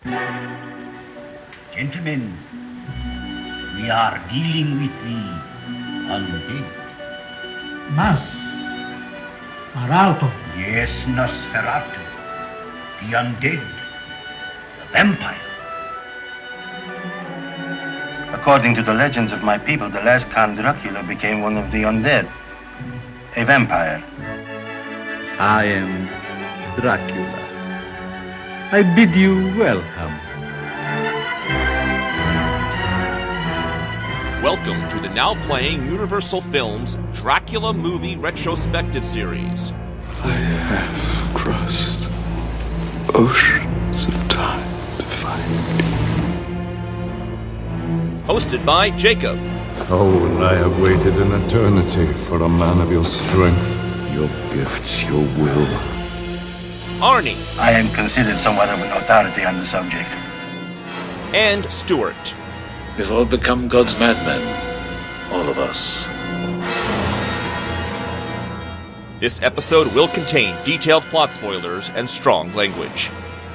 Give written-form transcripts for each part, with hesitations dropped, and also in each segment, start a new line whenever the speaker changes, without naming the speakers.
Gentlemen, we are dealing with the undead.
Mas, Maralto.
Yes, Nosferatu. The undead. The vampire.
According to the legends of my people, the last Count Dracula became one of the undead. A vampire.
I am Dracula. I bid you welcome.
Welcome to the now playing Universal Films Dracula Movie Retrospective Series.
I have crossed oceans of time to find you.
Hosted by Jakob.
Oh, and I have waited an eternity for a man of your strength, your gifts, your will.
Arnie.
I am considered somewhat of an authority on the subject.
And Stuart.
We've all become God's madmen. All of us.
This episode will contain detailed plot spoilers and strong language.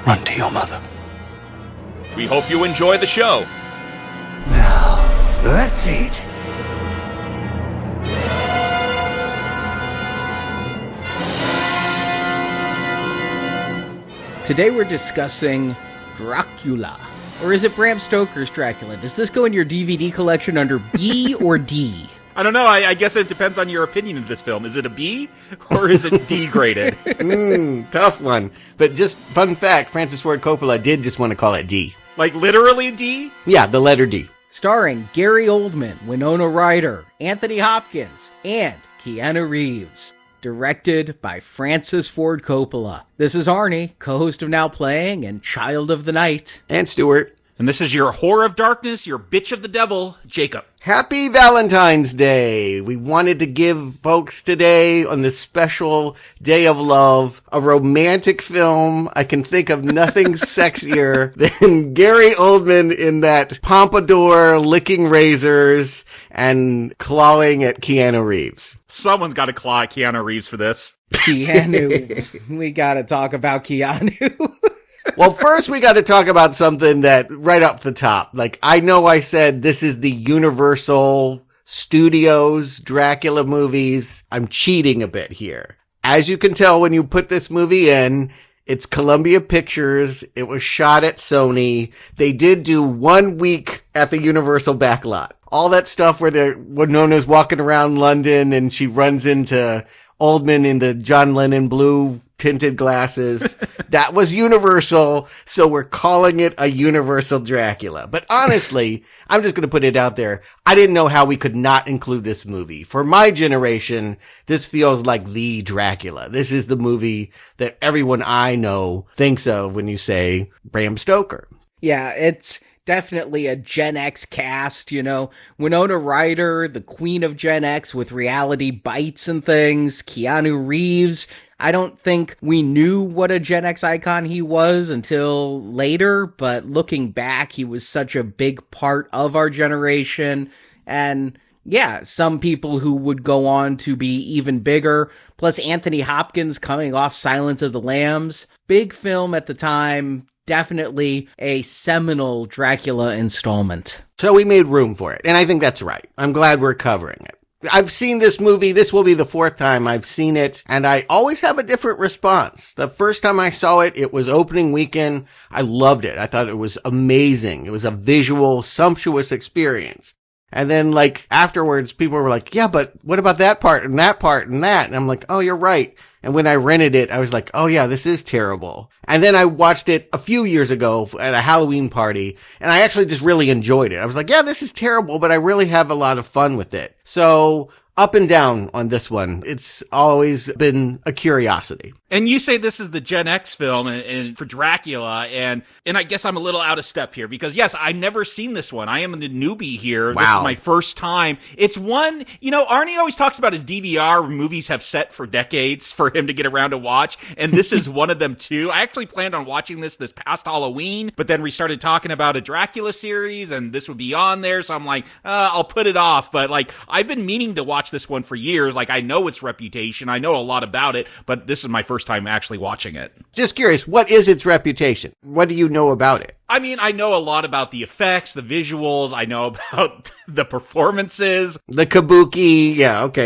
Run to your mother.
We hope you enjoy the show.
Now, let's eat.
Today we're discussing Dracula. Or is it Bram Stoker's Dracula? Does this go in your DVD collection under B or D?
I don't know. I guess it depends on your opinion of this film. Is it a B or is it D graded?
Tough one. But just fun fact, Francis Ford Coppola did just want to call it D.
Like literally D?
Yeah, the letter D.
Starring Gary Oldman, Winona Ryder, Anthony Hopkins, and Keanu Reeves. Directed by Francis Ford Coppola. This is Arnie, co-host of Now Playing and Child of the Night.
And Stuart.
And this is your whore of darkness, your bitch of the devil, Jakob.
Happy Valentine's Day! We wanted to give folks today, on this special day of love, a romantic film. I can think of nothing sexier than Gary Oldman in that pompadour licking razors and clawing at Keanu Reeves.
Someone's got to claw at Keanu Reeves for this.
Keanu. We gotta talk about Keanu.
Well, first we got to talk about something that right off the top. Like, I know I said this is the Universal Studios Dracula movies. I'm cheating a bit here. As you can tell when you put this movie in, it's Columbia Pictures. It was shot at Sony. They did do 1 week at the Universal backlot. All that stuff where Winona's walking around London and she runs into Oldman in the John Lennon blue tinted glasses. That was Universal, so we're calling it a Universal Dracula. But honestly, I'm just going to put it out there. I didn't know how we could not include this movie. For my generation, this feels like the Dracula. This is the movie that everyone I know thinks of when you say Bram Stoker.
Yeah, it's definitely a Gen X cast, you know. Winona Ryder, the queen of Gen X with reality bites and things. Keanu Reeves. I don't think we knew what a Gen X icon he was until later, but looking back, he was such a big part of our generation. And yeah, some people who would go on to be even bigger. Plus Anthony Hopkins coming off Silence of the Lambs. Big film at the time. Definitely a seminal Dracula installment.
So we made room for it, and I think that's right. I'm glad we're covering it. I've seen this movie. This will be the 4th time I've seen it, and I always have a different response. The first time I saw it, it was opening weekend. I loved it. I thought it was amazing. It was a visual, sumptuous experience. And then, like, afterwards, people were like, yeah, but what about that part and that part and that? And I'm like, oh, you're right. And when I rented it, I was like, oh yeah, this is terrible. And then I watched it a few years ago at a Halloween party, and I actually just really enjoyed it. I was like, yeah, this is terrible, but I really have a lot of fun with it. So up and down on this one. It's always been a curiosity.
And you say this is the Gen X film and for Dracula, and I guess I'm a little out of step here because, yes, I've never seen this one. I am a newbie here.
Wow.
This is my first time. It's one, you know, Arnie always talks about his DVR movies have set for decades for him to get around to watch, and this is one of them too. I actually planned on watching this past Halloween, but then we started talking about a Dracula series, and this would be on there, so I'm like, I'll put it off. But, like, I've been meaning to watch this one for years. Like, I know its reputation. I know a lot about it, but this is my first first time actually watching it.
Just curious, what is its reputation? What do you know about it?
I mean, I know a lot about the effects, the visuals. I know about the performances.
The kabuki,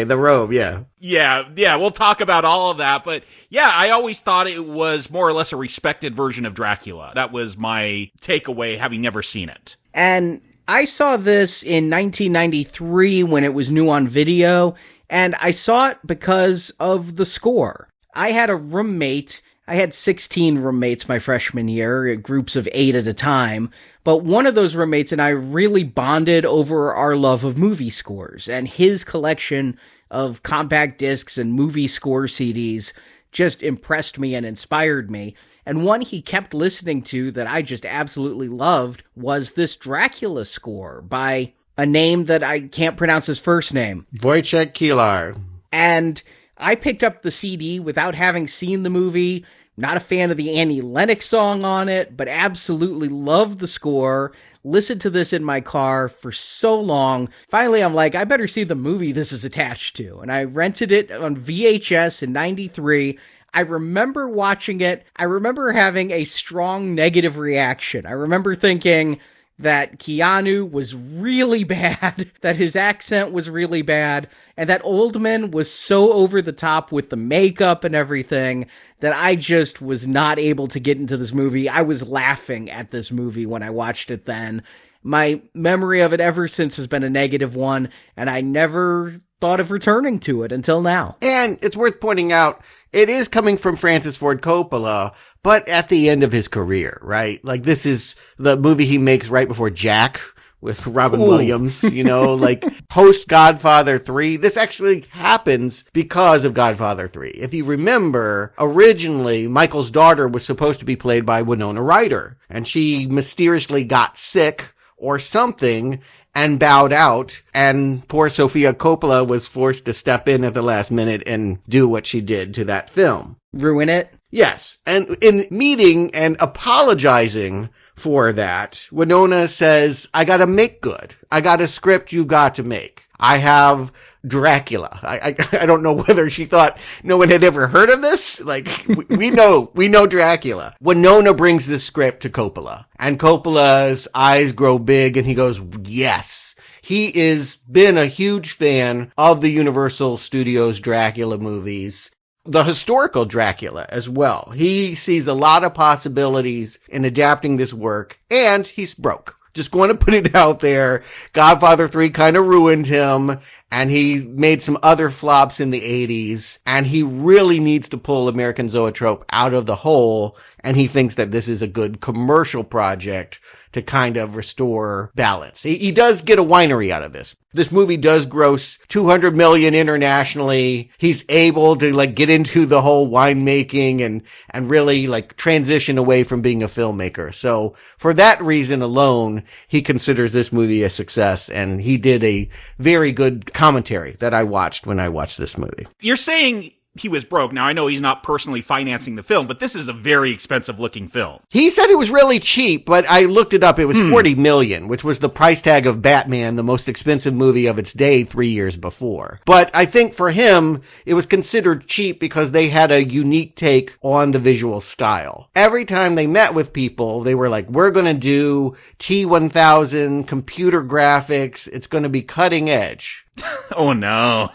the robe,
Yeah, we'll talk about all of that. But yeah, I always thought it was more or less a respected version of Dracula. That was my takeaway, having never seen it.
And I saw this in 1993 when it was new on video, and I saw it because of the score. I had a roommate. I had 16 roommates my freshman year, groups of 8 at a time, but one of those roommates and I really bonded over our love of movie scores, and his collection of compact discs and movie score CDs just impressed me and inspired me. And one he kept listening to that I just absolutely loved was this Dracula score by a name that I can't pronounce his first name.
Wojciech Kilar.
And I picked up the CD without having seen the movie. Not a fan of the Annie Lennox song on it, but absolutely loved the score. Listened to this in my car for so long. Finally, I'm like, I better see the movie this is attached to. And I rented it on VHS in 93. I remember watching it. I remember having a strong negative reaction. I remember thinking that Keanu was really bad, that his accent was really bad, and that Oldman was so over the top with the makeup and everything that I just was not able to get into this movie. I was laughing at this movie when I watched it then. My memory of it ever since has been a negative one, and I never thought of returning to it until now.
And it's worth pointing out, it is coming from Francis Ford Coppola, but at the end of his career, right? Like, this is the movie he makes right before Jack with Robin Williams, like post Godfather 3. This actually happens because of Godfather 3. If you remember, originally Michael's daughter was supposed to be played by Winona Ryder, and she mysteriously got sick or something and bowed out, and poor Sofia Coppola was forced to step in at the last minute and do what she did to that film.
Ruin it?
Yes. And in meeting and apologizing for that, Winona says, I gotta make good. I got a script you've got to make. I have Dracula. I don't know whether she thought no one had ever heard of this. Like, we know Dracula. Winona brings this script to Coppola, and Coppola's eyes grow big and he goes, yes. He is been a huge fan of the Universal Studios Dracula movies, the historical Dracula as well. He sees a lot of possibilities in adapting this work, and he's broke. Just going to put it out there. Godfather 3 kind of ruined him, and he made some other flops in the 80s, and he really needs to pull American Zoetrope out of the hole, and he thinks that this is a good commercial project to kind of restore balance. He does get a winery out of this. This movie does gross $200 million internationally. He's able to get into the whole winemaking and really transition away from being a filmmaker. So for that reason alone, he considers this movie a success, and he did a very good commentary that I watched when I watched this movie.
You're saying he was broke. Now, I know he's not personally financing the film, but this is a very expensive looking film.
He said it was really cheap, but I looked it up. It was $40 million, which was the price tag of Batman, the most expensive movie of its day 3 years before. But I think for him, it was considered cheap because they had a unique take on the visual style. Every time they met with people, they were like, we're going to do T1000 computer graphics. It's going to be cutting edge.
Oh, no.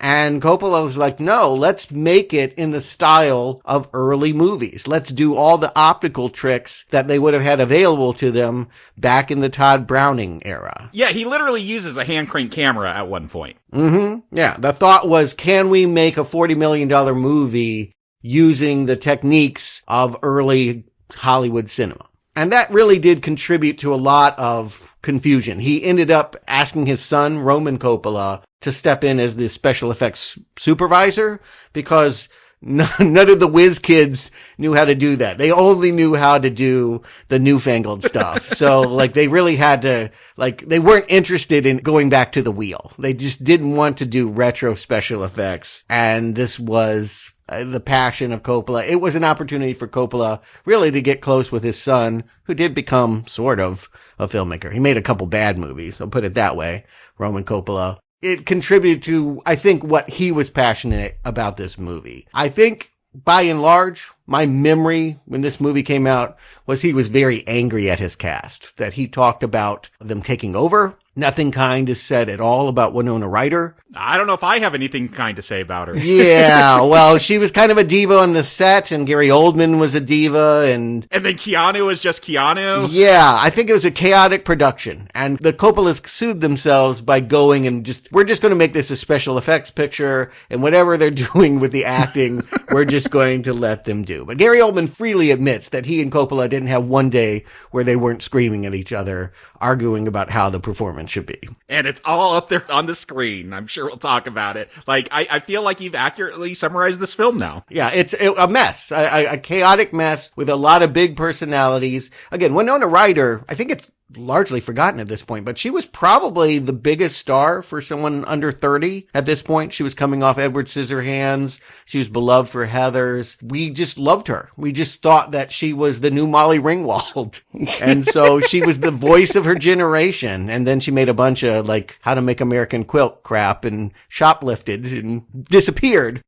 And Coppola was like, no, let's make it in the style of early movies. Let's do all the optical tricks that they would have had available to them back in the Todd Browning era.
Yeah, he literally uses a hand crank camera at one point.
Mm-hmm. Yeah, the thought was, can we make a $40 million movie using the techniques of early Hollywood cinema? And that really did contribute to a lot of confusion. He ended up asking his son, Roman Coppola, to step in as the special effects supervisor because none of the whiz kids knew how to do that. They only knew how to do the newfangled stuff. So, they really had to, they weren't interested in going back to the wheel. They just didn't want to do retro special effects. And this was the passion of Coppola. It was an opportunity for Coppola really to get close with his son, who did become sort of a filmmaker. He made a couple bad movies, I'll put it that way, Roman Coppola. It contributed to, I think, what he was passionate about this movie. I think by and large, my memory when this movie came out was he was very angry at his cast, that he talked about them taking over. Nothing kind is said at all about Winona Ryder.
I don't know if I have anything kind to say about her.
Yeah, well, she was kind of a diva on the set, and Gary Oldman was a diva, and
then Keanu was just Keanu?
Yeah, I think it was a chaotic production, and the Coppolas sued themselves by going and we're just going to make this a special effects picture, and whatever they're doing with the acting, we're just going to let them do. But Gary Oldman freely admits that he and Coppola didn't have one day where they weren't screaming at each other, arguing about how the performance should be.
And it's all up there on the screen. I'm sure we'll talk about it. Like, I feel like you've accurately summarized this film now.
Yeah, it's a mess, a chaotic mess with a lot of big personalities. Again, Winona Ryder, I think it's largely forgotten at this point, but she was probably the biggest star for someone under 30 at this point. She was coming off Edward Scissorhands. She was beloved for Heathers. We just loved her. We just thought that she was the new Molly Ringwald. And so she was the voice of her generation. And then she made a bunch of like How to Make American Quilt crap and shoplifted and disappeared.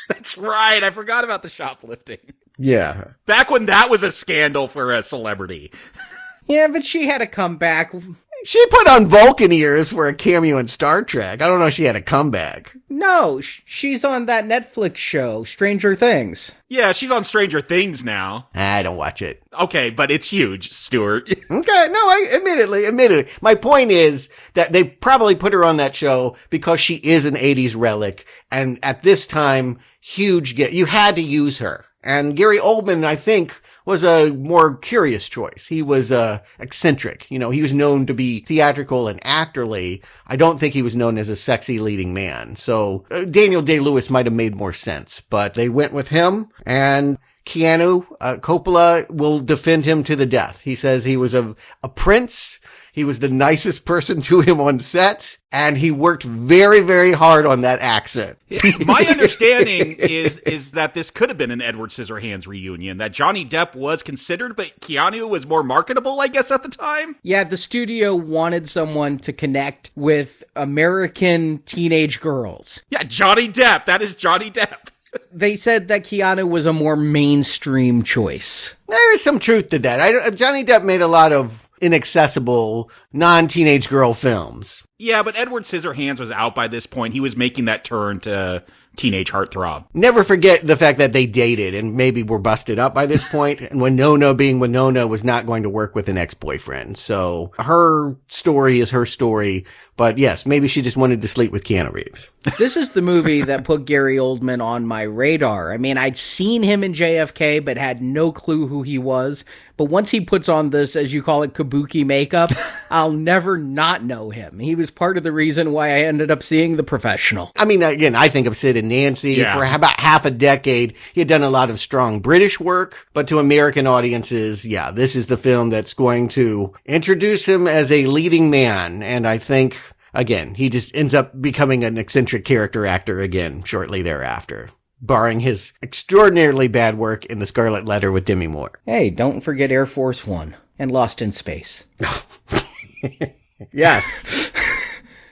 That's right. I forgot about the shoplifting.
Yeah.
Back when that was a scandal for a celebrity.
Yeah, but she had a comeback.
She put on Vulcan ears for a cameo in Star Trek. I don't know if she had a comeback.
No, she's on that Netflix show, Stranger Things.
Yeah, she's on Stranger Things now.
I don't watch it.
Okay, but it's huge, Stuart.
Okay, no, I admittedly. My point is that they probably put her on that show because she is an 80s relic, and at this time, you had to use her. And Gary Oldman, I think, was a more curious choice. He was eccentric. You know, he was known to be theatrical and actorly. I don't think he was known as a sexy leading man. So Daniel Day-Lewis might have made more sense, but they went with him. And Keanu, Coppola will defend him to the death. He says he was a prince. He was the nicest person to him on set, and he worked very, very hard on that accent.
My understanding is that this could have been an Edward Scissorhands reunion, that Johnny Depp was considered, but Keanu was more marketable, I guess, at the time?
Yeah, the studio wanted someone to connect with American teenage girls.
Yeah, Johnny Depp. That is Johnny Depp.
They said that Keanu was a more mainstream choice.
There is some truth to that. Johnny Depp made a lot of inaccessible, non-teenage girl films.
Yeah, but Edward Scissorhands was out by this point. He was making that turn to teenage heartthrob.
Never forget the fact that they dated and maybe were busted up by this point. And Winona, being Winona, was not going to work with an ex-boyfriend. So her story is her story. But yes, maybe she just wanted to sleep with Keanu Reeves.
This is the movie that put Gary Oldman on my radar. I mean, I'd seen him in JFK, but had no clue who he was. But once he puts on this, as you call it, kabuki makeup, I'll never not know him. He was part of the reason why I ended up seeing The Professional.
I mean, again, I think of Sid and Nancy.
Yeah.
For about half a decade, he had done a lot of strong British work. But to American audiences, yeah, this is the film that's going to introduce him as a leading man. And I think, again, he just ends up becoming an eccentric character actor again shortly thereafter, barring his extraordinarily bad work in The Scarlet Letter with Demi Moore.
Hey, don't forget Air Force One and Lost in Space.
Yes.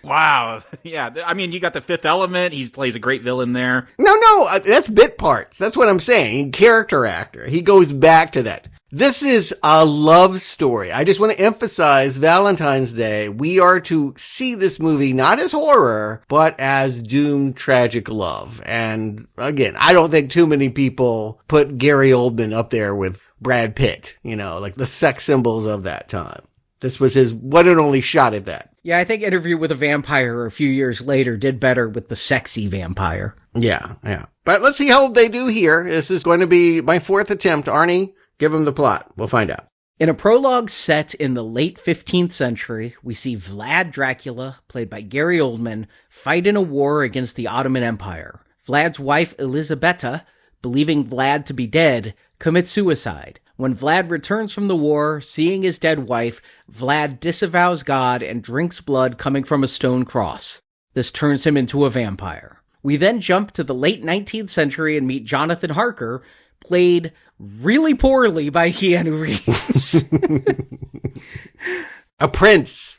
Wow. Yeah. I mean, you got The Fifth Element. He plays a great villain there.
No, that's bit parts. That's what I'm saying. Character actor. He goes back to that. This is a love story. I just want to emphasize Valentine's Day. We are to see this movie not as horror, but as doomed tragic love. And again, I don't think too many people put Gary Oldman up there with Brad Pitt, like the sex symbols of that time. This was his one and only shot at that.
Yeah, I think Interview with a Vampire a few years later did better with the sexy vampire.
Yeah. But let's see how they do here. This is going to be my fourth attempt. Arnie, give him the plot. We'll find out.
In a prologue set in the late 15th century, we see Vlad Dracula, played by Gary Oldman, fight in a war against the Ottoman Empire. Vlad's wife, Elisabetta, believing Vlad to be dead, commits suicide. When Vlad returns from the war, seeing his dead wife, Vlad disavows God and drinks blood coming from a stone cross. This turns him into a vampire. We then jump to the late 19th century and meet Jonathan Harker, played really poorly by Keanu Reeves.
A prince.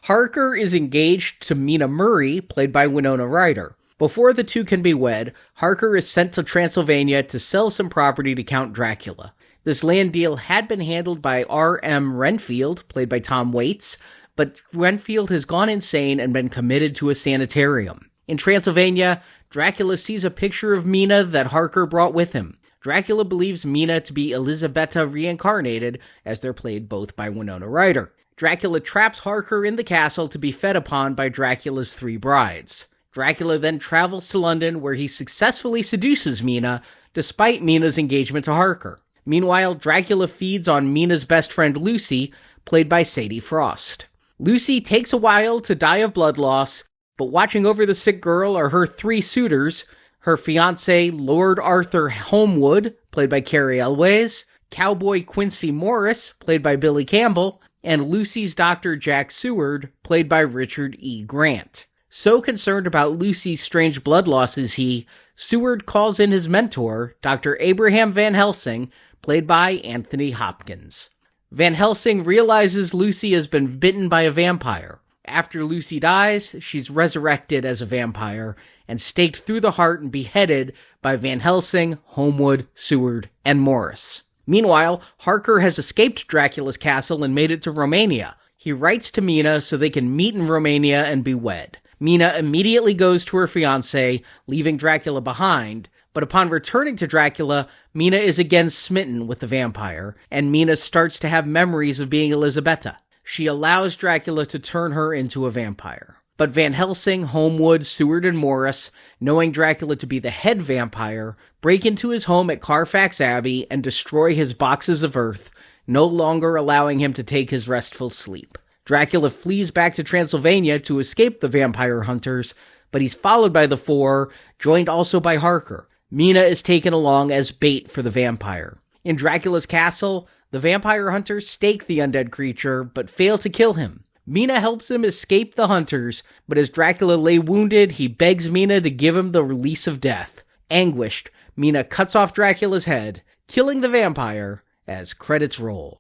Harker is engaged to Mina Murray, played by Winona Ryder. Before the two can be wed, Harker is sent to Transylvania to sell some property to Count Dracula. This land deal had been handled by R.M. Renfield, played by Tom Waits, but Renfield has gone insane and been committed to a sanitarium. In Transylvania, Dracula sees a picture of Mina that Harker brought with him. Dracula believes Mina to be Elisabetta reincarnated, as they're played both by Winona Ryder. Dracula traps Harker in the castle to be fed upon by Dracula's 3 brides. Dracula then travels to London, where he successfully seduces Mina, despite Mina's engagement to Harker. Meanwhile, Dracula feeds on Mina's best friend Lucy, played by Sadie Frost. Lucy takes a while to die of blood loss, but watching over the sick girl are her 3 suitors, her fiancé Lord Arthur Holmwood, played by Cary Elwes, Cowboy Quincy Morris, played by Billy Campbell, and Lucy's Dr. Jack Seward, played by Richard E. Grant. So concerned about Lucy's strange blood loss is he, Seward calls in his mentor, Dr. Abraham Van Helsing, played by Anthony Hopkins. Van Helsing realizes Lucy has been bitten by a vampire. After Lucy dies, she's resurrected as a vampire and staked through the heart and beheaded by Van Helsing, Holmwood, Seward, and Morris. Meanwhile, Harker has escaped Dracula's castle and made it to Romania. He writes to Mina so they can meet in Romania and be wed. Mina immediately goes to her fiancé, leaving Dracula behind, but upon returning to Dracula, Mina is again smitten with the vampire, and Mina starts to have memories of being Elisabetta. She allows Dracula to turn her into a vampire. But Van Helsing, Holmwood, Seward, and Morris, knowing Dracula to be the head vampire, break into his home at Carfax Abbey and destroy his boxes of earth, no longer allowing him to take his restful sleep. Dracula flees back to Transylvania to escape the vampire hunters, but he's followed by the 4, joined also by Harker. Mina is taken along as bait for the vampire. In Dracula's castle, the vampire hunters stake the undead creature, but fail to kill him. Mina helps him escape the hunters, but as Dracula lay wounded, he begs Mina to give him the release of death. Anguished, Mina cuts off Dracula's head, killing the vampire as credits roll.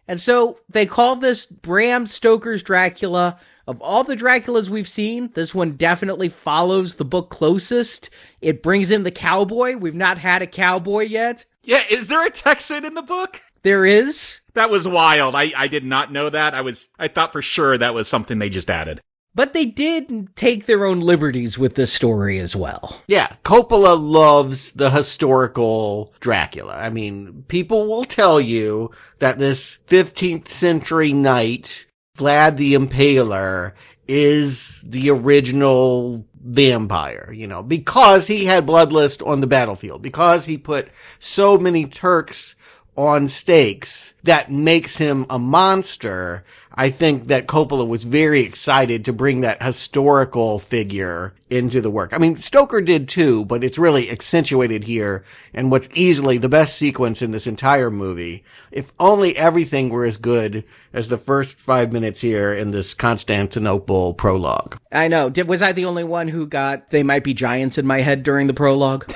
And so, they call this Bram Stoker's Dracula. Of all the Draculas we've seen, this one definitely follows the book closest. It brings in the cowboy. We've not had a cowboy yet.
Yeah, is there a Texan in the book?
There is.
That was wild. I did not know that. I thought for sure that was something they just added.
But they did take their own liberties with this story as well.
Yeah, Coppola loves the historical Dracula. I mean, people will tell you that this 15th century knight, Vlad the Impaler, is the original vampire, because he had bloodlust on the battlefield, because he put so many Turks on stakes that makes him a monster. I think that Coppola was very excited to bring that historical figure into the work. I mean, Stoker did too, but it's really accentuated here in what's easily the best sequence in this entire movie. If only everything were as good as the first 5 minutes here in this Constantinople prologue.
I know. Was I the only one who got They Might Be Giants in my head during the prologue?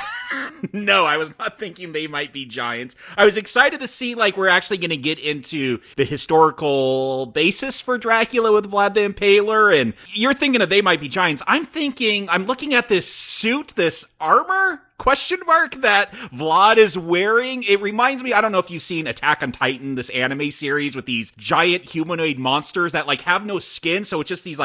No, I was not thinking They Might Be Giants. I was excited to see, we're actually going to get into the historical basis for Dracula with Vlad the Impaler, and you're thinking of They Might Be Giants. I'm looking at this suit, this armor, that Vlad is wearing. It reminds me, I don't know if you've seen Attack on Titan, this anime series with these giant humanoid monsters that have no skin, so it's just these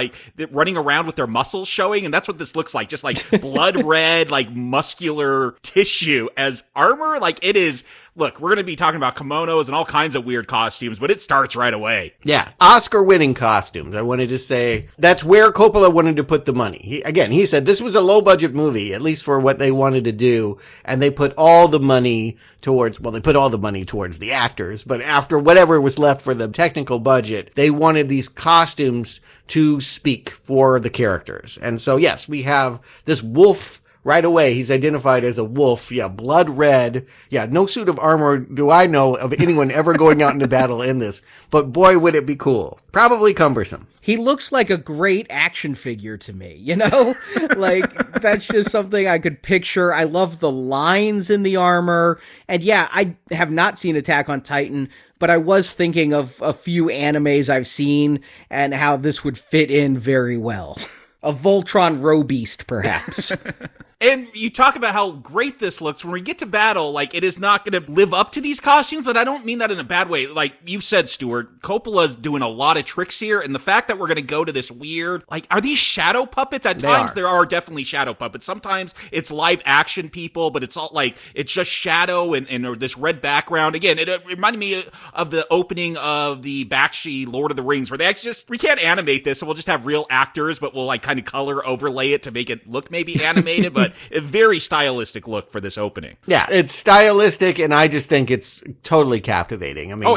running around with their muscles showing, and that's what this looks like, just blood red, muscular tissue as armor. It is. Look, we're going to be talking about kimonos and all kinds of weird costumes, but it starts right away.
Yeah, Oscar-winning costumes. I wanted to say that's where Coppola wanted to put the money. He said this was a low-budget movie, at least for what they wanted to do, and they put all the money towards the actors, but after whatever was left for the technical budget, they wanted these costumes to speak for the characters. And so, yes, we have this wolf. Right away, he's identified as a wolf. Yeah, blood red. Yeah, no suit of armor do I know of anyone ever going out into battle in this. But boy, would it be cool. Probably cumbersome.
He looks like a great action figure to me, that's just something I could picture. I love the lines in the armor. And yeah, I have not seen Attack on Titan, but I was thinking of a few animes I've seen and how this would fit in very well. A Voltron Robeast, perhaps.
And you talk about how great this looks. When we get to battle, like, it is not going to live up to these costumes, but I don't mean that in a bad way. Like you said, Stuart, Coppola's doing a lot of tricks here, and the fact that we're going to go to this weird, like, are these shadow puppets? At times, there are definitely shadow puppets. Sometimes it's live action people, but it's all, like, it's just shadow and this red background. Again, it reminded me of the opening of the Bakshi Lord of the Rings, where they actually we can't animate this, so we'll just have real actors, but we'll, like, kind of color overlay it to make it look maybe animated, but a very stylistic look for this opening.
Yeah, it's stylistic, and I just think it's totally captivating. I mean,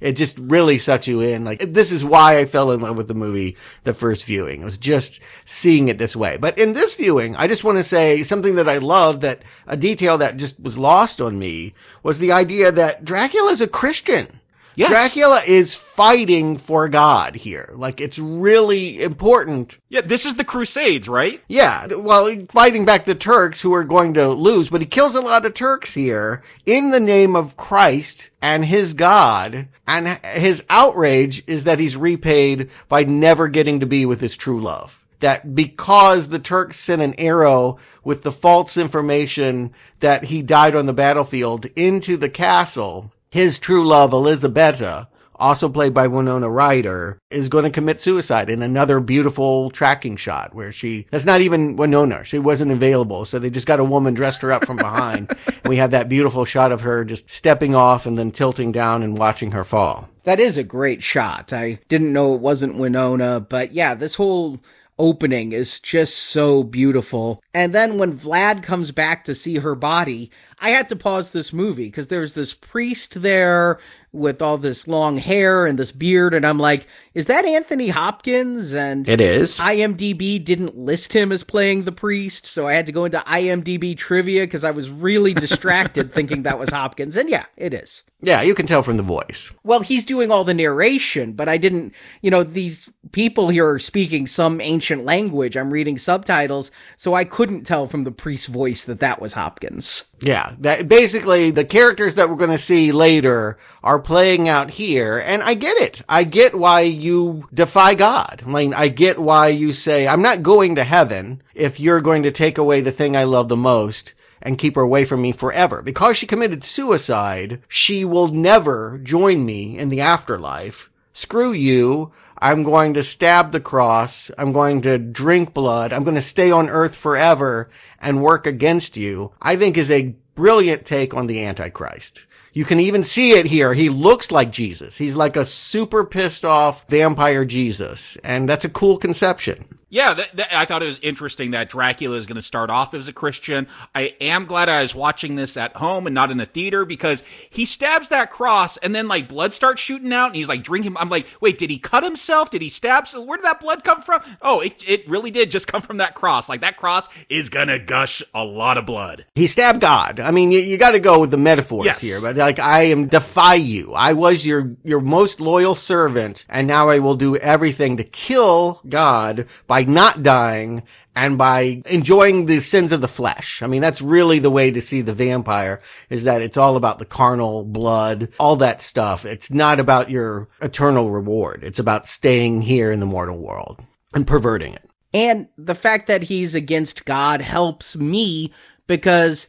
it just really sucks you in. Like, this is why I fell in love with the movie the first viewing. It was just seeing it this way. But in this viewing, I just want to say something that I love, that a detail that just was lost on me, was the idea that Dracula is a Christian. Yes. Dracula is fighting for God here. Like, it's really important.
Yeah, this is the Crusades, right?
Yeah, well, fighting back the Turks who are going to lose, but he kills a lot of Turks here in the name of Christ and his God, and his outrage is that he's repaid by never getting to be with his true love. That because the Turks sent an arrow with the false information that he died on the battlefield into the castle, his true love, Elisabetta, also played by Winona Ryder, is going to commit suicide in another beautiful tracking shot where that's not even Winona. She wasn't available. So they just got a woman, dressed her up from behind. And we have that beautiful shot of her just stepping off and then tilting down and watching her fall.
That is a great shot. I didn't know it wasn't Winona, but yeah, this whole opening is just so beautiful. And then when Vlad comes back to see her body, I had to pause this movie because there's this priest there with all this long hair and this beard, and I'm like, is that Anthony Hopkins? And
it is.
IMDb didn't list him as playing the priest, so I had to go into IMDb trivia because I was really distracted thinking that was Hopkins, and yeah, it is.
Yeah, you can tell from the voice.
Well, he's doing all the narration, but I didn't, these people here are speaking some ancient language. I'm reading subtitles, so I couldn't tell from the priest's voice that was Hopkins.
Yeah, that basically the characters that we're going to see later are playing out here, and I get it. I get why you defy God. I mean, I get why you say, I'm not going to heaven if you're going to take away the thing I love the most and keep her away from me forever. Because she committed suicide, she will never join me in the afterlife. Screw you. I'm going to stab the cross. I'm going to drink blood. I'm going to stay on earth forever and work against you. I think is a brilliant take on the Antichrist. You can even see it here. He looks like Jesus. He's like a super pissed off vampire Jesus. And that's a cool conception.
Yeah, I thought it was interesting that Dracula is going to start off as a Christian. I am glad I was watching this at home and not in a theater because he stabs that cross and then like blood starts shooting out and he's like drinking. I'm like, wait, did he cut himself? Did he stab? Where did that blood come from? Oh, it really did just come from that cross. Like that cross is going to gush a lot of blood.
He stabbed God. I mean, you got to go with the metaphors here, but like I defy you. I was your most loyal servant and now I will do everything to kill God by not dying and by enjoying the sins of the flesh. I mean, that's really the way to see the vampire, is that it's all about the carnal blood, all that stuff. It's not about your eternal reward. It's about staying here in the mortal world and perverting it.
And the fact that he's against God helps me because,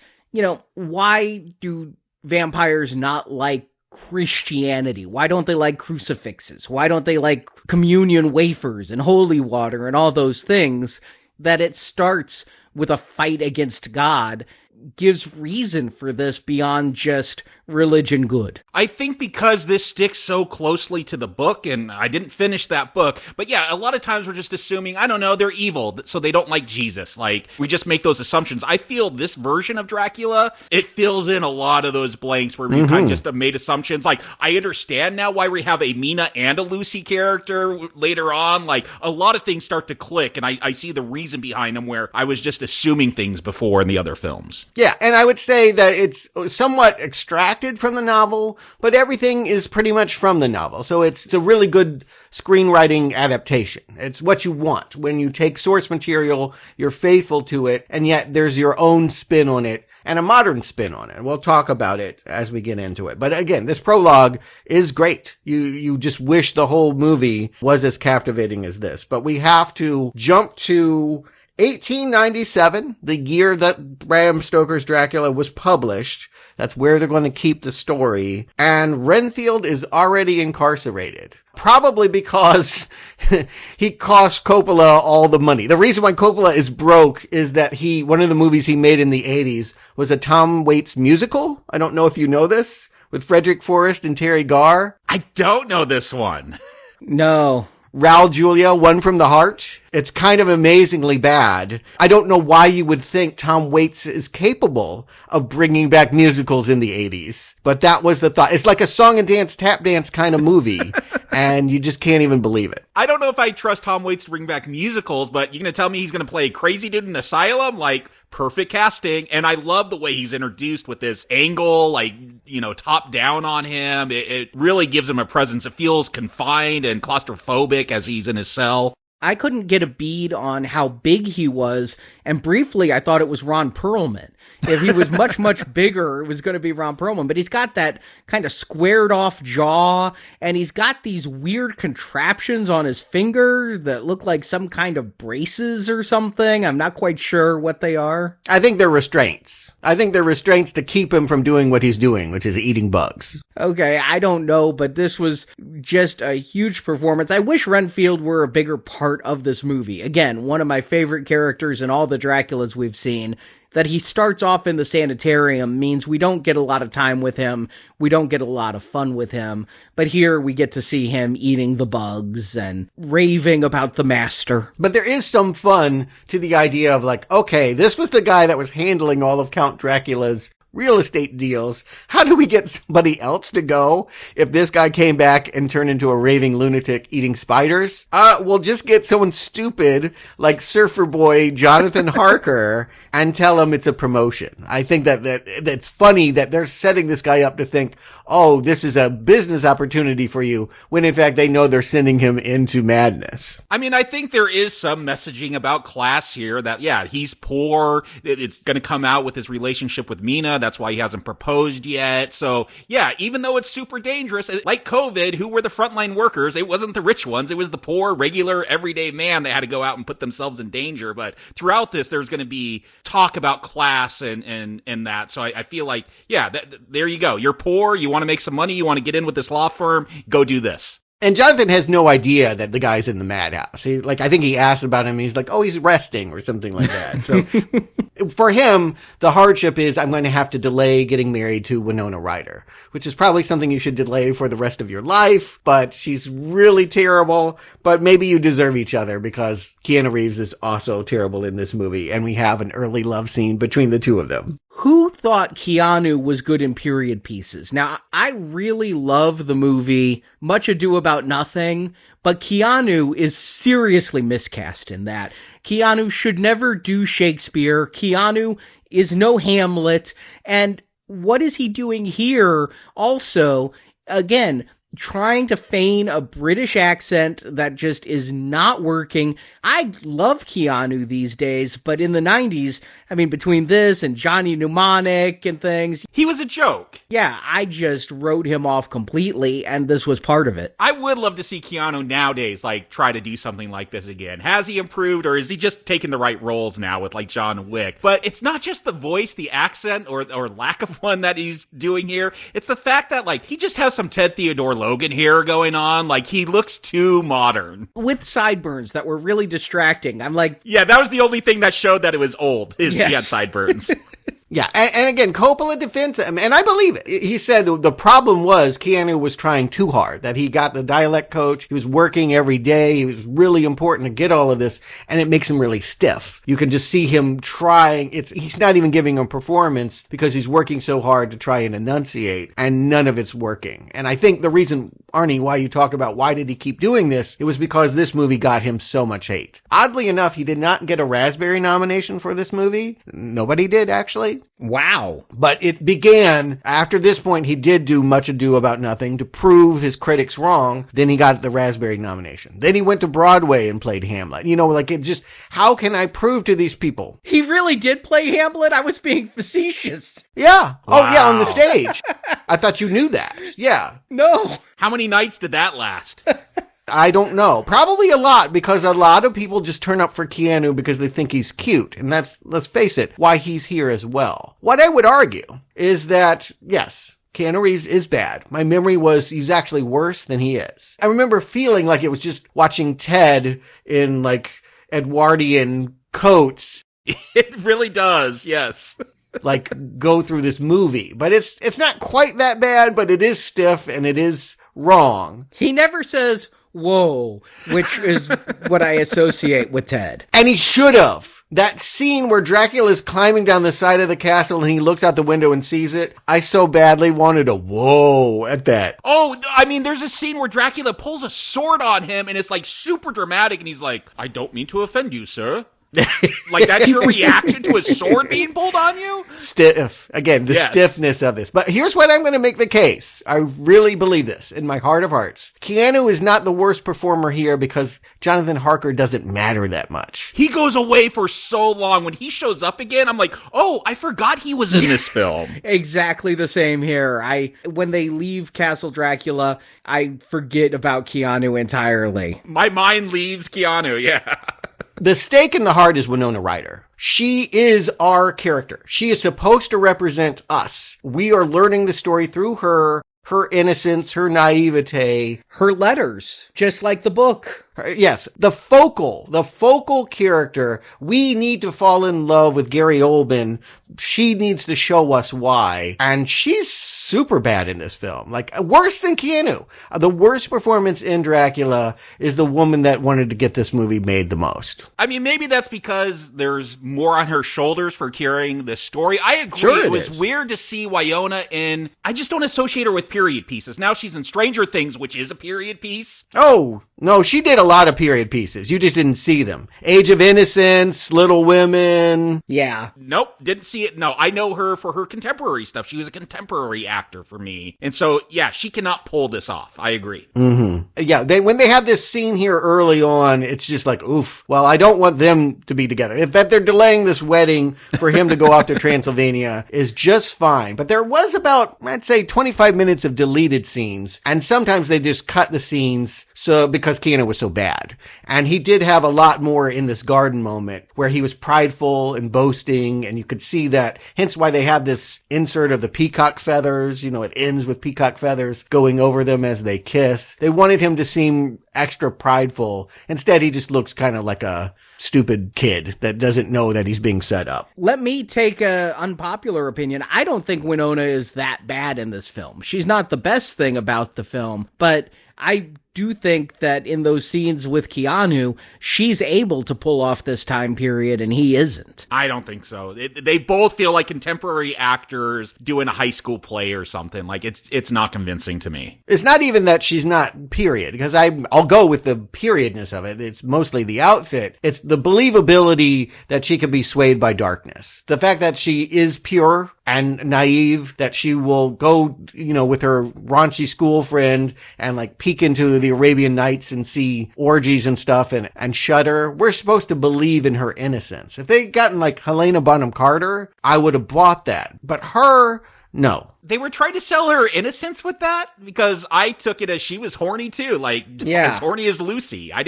why do vampires not like Christianity? Why don't they like crucifixes? Why don't they like communion wafers and holy water and all those things? That it starts with a fight against God gives reason for this beyond just religion good.
I think because this sticks so closely to the book, and I didn't finish that book, but yeah, a lot of times we're just assuming, I don't know, they're evil, so they don't like Jesus. Like, we just make those assumptions. I feel this version of Dracula, it fills in a lot of those blanks where we kind of just made assumptions. Like, I understand now why we have a Mina and a Lucy character later on. Like, a lot of things start to click, and I see the reason behind them where I was just assuming things before in the other films. characters.
Yeah, and I would say that it's somewhat extracted from the novel, but everything is pretty much from the novel. So it's a really good screenwriting adaptation. It's what you want. When you take source material, you're faithful to it, and yet there's your own spin on it and a modern spin on it. And we'll talk about it as we get into it. But again, this prologue is great. You just wish the whole movie was as captivating as this. But we have to jump to 1897, the year that Bram Stoker's Dracula was published. That's where they're going to keep the story. And Renfield is already incarcerated. Probably because he cost Coppola all the money. The reason why Coppola is broke is that one of the movies he made in the 80s was a Tom Waits musical. I don't know if you know this, with Frederick Forrest and Terry Garr.
I don't know this one.
No.
Raul Julia, One from the Heart. It's kind of amazingly bad. I don't know why you would think Tom Waits is capable of bringing back musicals in the 80s, but that was the thought. It's like a song and dance, tap dance kind of movie, and you just can't even believe it.
I don't know if I trust Tom Waits to bring back musicals, but you're going to tell me he's going to play a crazy dude in Asylum? Like, perfect casting. And I love the way he's introduced with this angle, like, top down on him. It really gives him a presence. It feels confined and claustrophobic as he's in his cell.
I couldn't get a bead on how big he was, and briefly I thought it was Ron Perlman. If he was much, much bigger, it was going to be Ron Perlman. But he's got that kind of squared off jaw, and he's got these weird contraptions on his finger that look like some kind of braces or something. I'm not quite sure what they are.
I think they're restraints. I think they're restraints to keep him from doing what he's doing, which is eating bugs.
Okay, I don't know, but this was just a huge performance. I wish Renfield were a bigger part of this movie. Again, one of my favorite characters in all the Draculas we've seen. That he starts off in the sanitarium means we don't get a lot of time with him. We don't get a lot of fun with him. But here we get to see him eating the bugs and raving about the master.
But there is some fun to the idea of like, okay, this was the guy that was handling all of Count Dracula's real estate deals. How do we get somebody else to go if this guy came back and turned into a raving lunatic eating spiders? We'll just get someone stupid like surfer boy Jonathan Harker and tell him it's a promotion. I think that's funny that they're setting this guy up to think, oh, this is a business opportunity for you, when in fact they know they're sending him into madness.
I mean, I think there is some messaging about class here that, yeah, he's poor. It's going to come out with his relationship with Mina. That's why he hasn't proposed yet. So, yeah, even though it's super dangerous, like COVID, who were the frontline workers? It wasn't the rich ones. It was the poor, regular, everyday man that had to go out and put themselves in danger. But throughout this, there's going to be talk about class and that. So I feel like, yeah, there you go. You're poor. You want to make some money. You want to get in with this law firm. Go do this.
And Jonathan has no idea that the guy's in the madhouse. I think he asked about him, and he's like, oh, he's resting or something like that. So for him, the hardship is I'm going to have to delay getting married to Winona Ryder, which is probably something you should delay for the rest of your life. But she's really terrible. But maybe you deserve each other because Keanu Reeves is also terrible in this movie. And we have an early love scene between the two of them.
Who thought Keanu was good in period pieces? Now, I really love the movie Much Ado About Nothing, but Keanu is seriously miscast in that. Keanu should never do Shakespeare. Keanu is no Hamlet. And what is he doing here? Also, again, trying to feign a British accent that just is not working. I love Keanu these days, but in the 90s, I mean, between this and Johnny Mnemonic and things,
he was a joke.
Yeah, I just wrote him off completely, and this was part of it.
I would love to see Keanu nowadays, like, try to do something like this again. Has he improved, or is he just taking the right roles now with, like, John Wick? But it's not just the voice, the accent, or lack of one that he's doing here. It's the fact that, like, he just has some Ted Theodore Logan hair going on. Like, he looks too modern.
With sideburns that were really distracting. I'm like...
Yeah, that was the only thing that showed that it was old, is yes. He had sideburns.
Yeah, and again, Coppola defends him, and I believe it. He said the problem was Keanu was trying too hard, that he got the dialect coach, he was working every day, he was really important to get all of this, and it makes him really stiff. You can just see him trying, he's not even giving a performance because he's working so hard to try and enunciate, and none of it's working. And I think the reason Arnie, why you talked about why did he keep doing this, it was because this movie got him so much hate. Oddly enough, he did not get a Raspberry nomination for this movie. Nobody did, actually.
Wow.
But it began, after this point, he did do Much Ado About Nothing to prove his critics wrong. Then he got the Raspberry nomination. Then he went to Broadway and played Hamlet. You know, like it just, how can I prove to these people?
He really did play Hamlet? I was being facetious.
Yeah.
Wow.
Oh, yeah, on the stage. I thought you knew that. Yeah.
No.
How many nights did that last?
I don't know. Probably a lot, because a lot of people just turn up for Keanu because they think he's cute. And that's, let's face it, why he's here as well. What I would argue is that, yes, Keanu Reeves is bad. My memory was he's actually worse than he is. I remember feeling like it was just watching Ted in, like, Edwardian coats.
It really does, yes.
Like, go through this movie. But it's not quite that bad, but it is stiff and it is wrong.
He never says, whoa, which is what I associate with Ted.
And he should have. That scene where Dracula is climbing down the side of the castle and he looks out the window and sees it, I so badly wanted a whoa at that.
Oh, I mean, there's a scene where Dracula pulls a sword on him and it's like super dramatic and he's like, I don't mean to offend you, sir. Like, that's your reaction to a sword being pulled on you?
Stiff. Again, the stiffness of this. But here's what I'm going to make the case. I really believe this in my heart of hearts. Keanu is not the worst performer here because Jonathan Harker doesn't matter that much.
He goes away for so long. When he shows up again, I'm like, oh, I forgot he was in this film.
Exactly the same here. When they leave Castle Dracula, I forget about Keanu entirely.
My mind leaves Keanu, yeah.
The stake in the heart is Winona Ryder. She is our character. She is supposed to represent us. We are learning the story through her innocence, her naivete.
Her letters, just like the book.
Yes, the focal character. We need to fall in love with Gary Oldman. She needs to show us why. And she's super bad in this film. Like, worse than Keanu. The worst performance in Dracula is the woman that wanted to get this movie made the most.
I mean, maybe that's because there's more on her shoulders for carrying this story. I agree.
Sure
it was weird to see Winona in... I just don't associate her with period pieces. Now she's in Stranger Things, which is a period piece.
Oh, no, she did a lot of period pieces. You just didn't see them. Age of Innocence, Little Women.
Yeah.
Nope, didn't see it. No, I know her for her contemporary stuff. She was a contemporary actor for me. And so, yeah, she cannot pull this off. I agree.
Mm-hmm. Yeah, when they have this scene here early on, it's just like, oof. Well, I don't want them to be together. If that they're delaying this wedding for him to go off to Transylvania is just fine. But there was about, I'd say, 25 minutes of deleted scenes. And sometimes they just cut the scenes because Keanu was so bad. And he did have a lot more in this garden moment where he was prideful and boasting, and you could see that, hence why they have this insert of the peacock feathers. You know, it ends with peacock feathers going over them as they kiss. They wanted him to seem extra prideful. Instead, he just looks kind of like a stupid kid that doesn't know that he's being set up.
Let me take an unpopular opinion. I don't think Winona is that bad in this film. She's not the best thing about the film, but I do think that in those scenes with Keanu, she's able to pull off this time period and he isn't.
I don't think so. They both feel like contemporary actors doing a high school play or something. Like, it's not convincing to me.
It's not even that she's not period, because I'll go with the periodness of it. It's mostly the outfit. It's the believability that she can be swayed by darkness. The fact that she is pure and naive, that she will go, with her raunchy school friend and like peek into the Arabian Nights and see orgies and stuff and shudder. We're supposed to believe in her innocence. If they'd gotten like Helena Bonham Carter, I would have bought that. But her, no.
They were trying to sell her innocence with that, because I took it as she was horny too, as horny as Lucy. I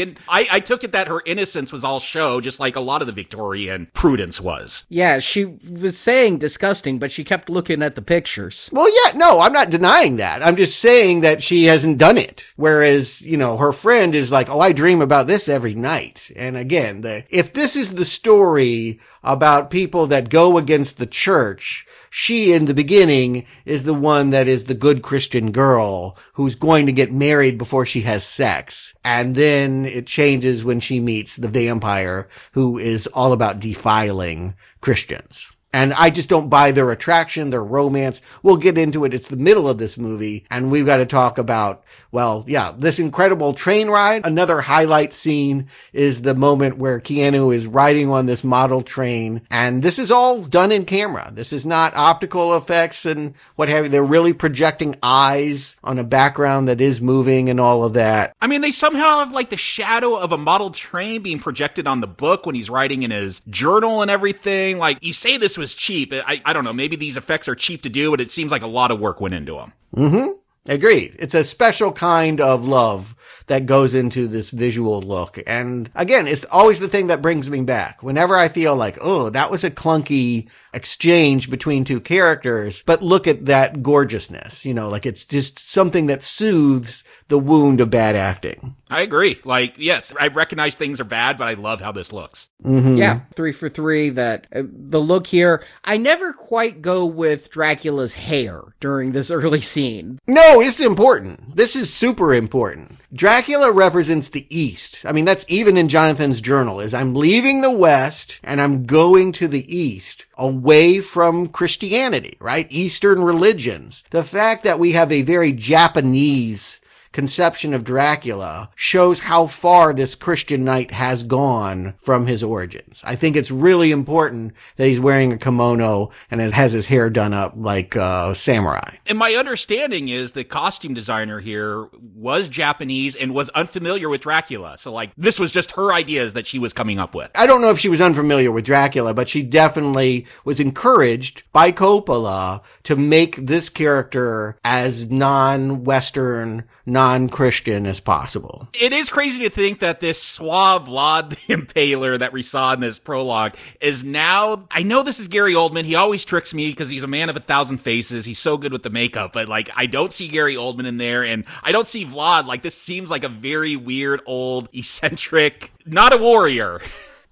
took it that her innocence was all show, just like a lot of the Victorian prudence was.
Yeah, she was saying disgusting, but she kept looking at the pictures.
Well, yeah, no, I'm not denying that. I'm just saying that she hasn't done it. Whereas, her friend is like, oh, I dream about this every night. And again, if this is the story about people that go against the church, she, in the beginning, is the one that is the good Christian girl who's going to get married before she has sex. And then it changes when she meets the vampire who is all about defiling Christians. And I just don't buy their attraction, their romance. We'll get into it. It's the middle of this movie, and we've got to talk about, well, yeah, this incredible train ride. Another highlight scene is the moment where Keanu is riding on this model train, and this is all done in camera. This is not optical effects and what have you. They're really projecting eyes on a background that is moving and all of that.
I mean, they somehow have like the shadow of a model train being projected on the book when he's writing in his journal and everything. Like, you say this was cheap. I don't know, maybe these effects are cheap to do, but it seems like a lot of work went into them.
Mm-hmm. Agreed. It's a special kind of love that goes into this visual look. And again, it's always the thing that brings me back. Whenever I feel like, oh, that was a clunky exchange between two characters, but look at that gorgeousness. You know, like it's just something that soothes the wound of bad acting.
I agree. Like, yes, I recognize things are bad, but I love how this looks.
Mm-hmm.
Yeah, 3 for 3. That the look here, I never quite go with Dracula's hair during this early scene.
No, it's important. This is super important. Dracula represents the East. I mean, that's even in Jonathan's journal, is I'm leaving the West and I'm going to the East, away from Christianity, right? Eastern religions. The fact that we have a very Japanese conception of Dracula shows how far this Christian knight has gone from his origins. I think it's really important that he's wearing a kimono and has his hair done up like a samurai.
And my understanding is the costume designer here was Japanese and was unfamiliar with Dracula. So, like, this was just her ideas that she was coming up with.
I don't know if she was unfamiliar with Dracula, but she definitely was encouraged by Coppola to make this character as non-Western, non-Christian as possible.
It is crazy to think that this suave Vlad the Impaler that we saw in this prologue is now, I know this is Gary Oldman. He always tricks me because he's a man of 1,000 faces. He's so good with the makeup, but like, I don't see Gary Oldman in there, and I don't see Vlad. Like, this seems like a very weird, old, eccentric, not a warrior.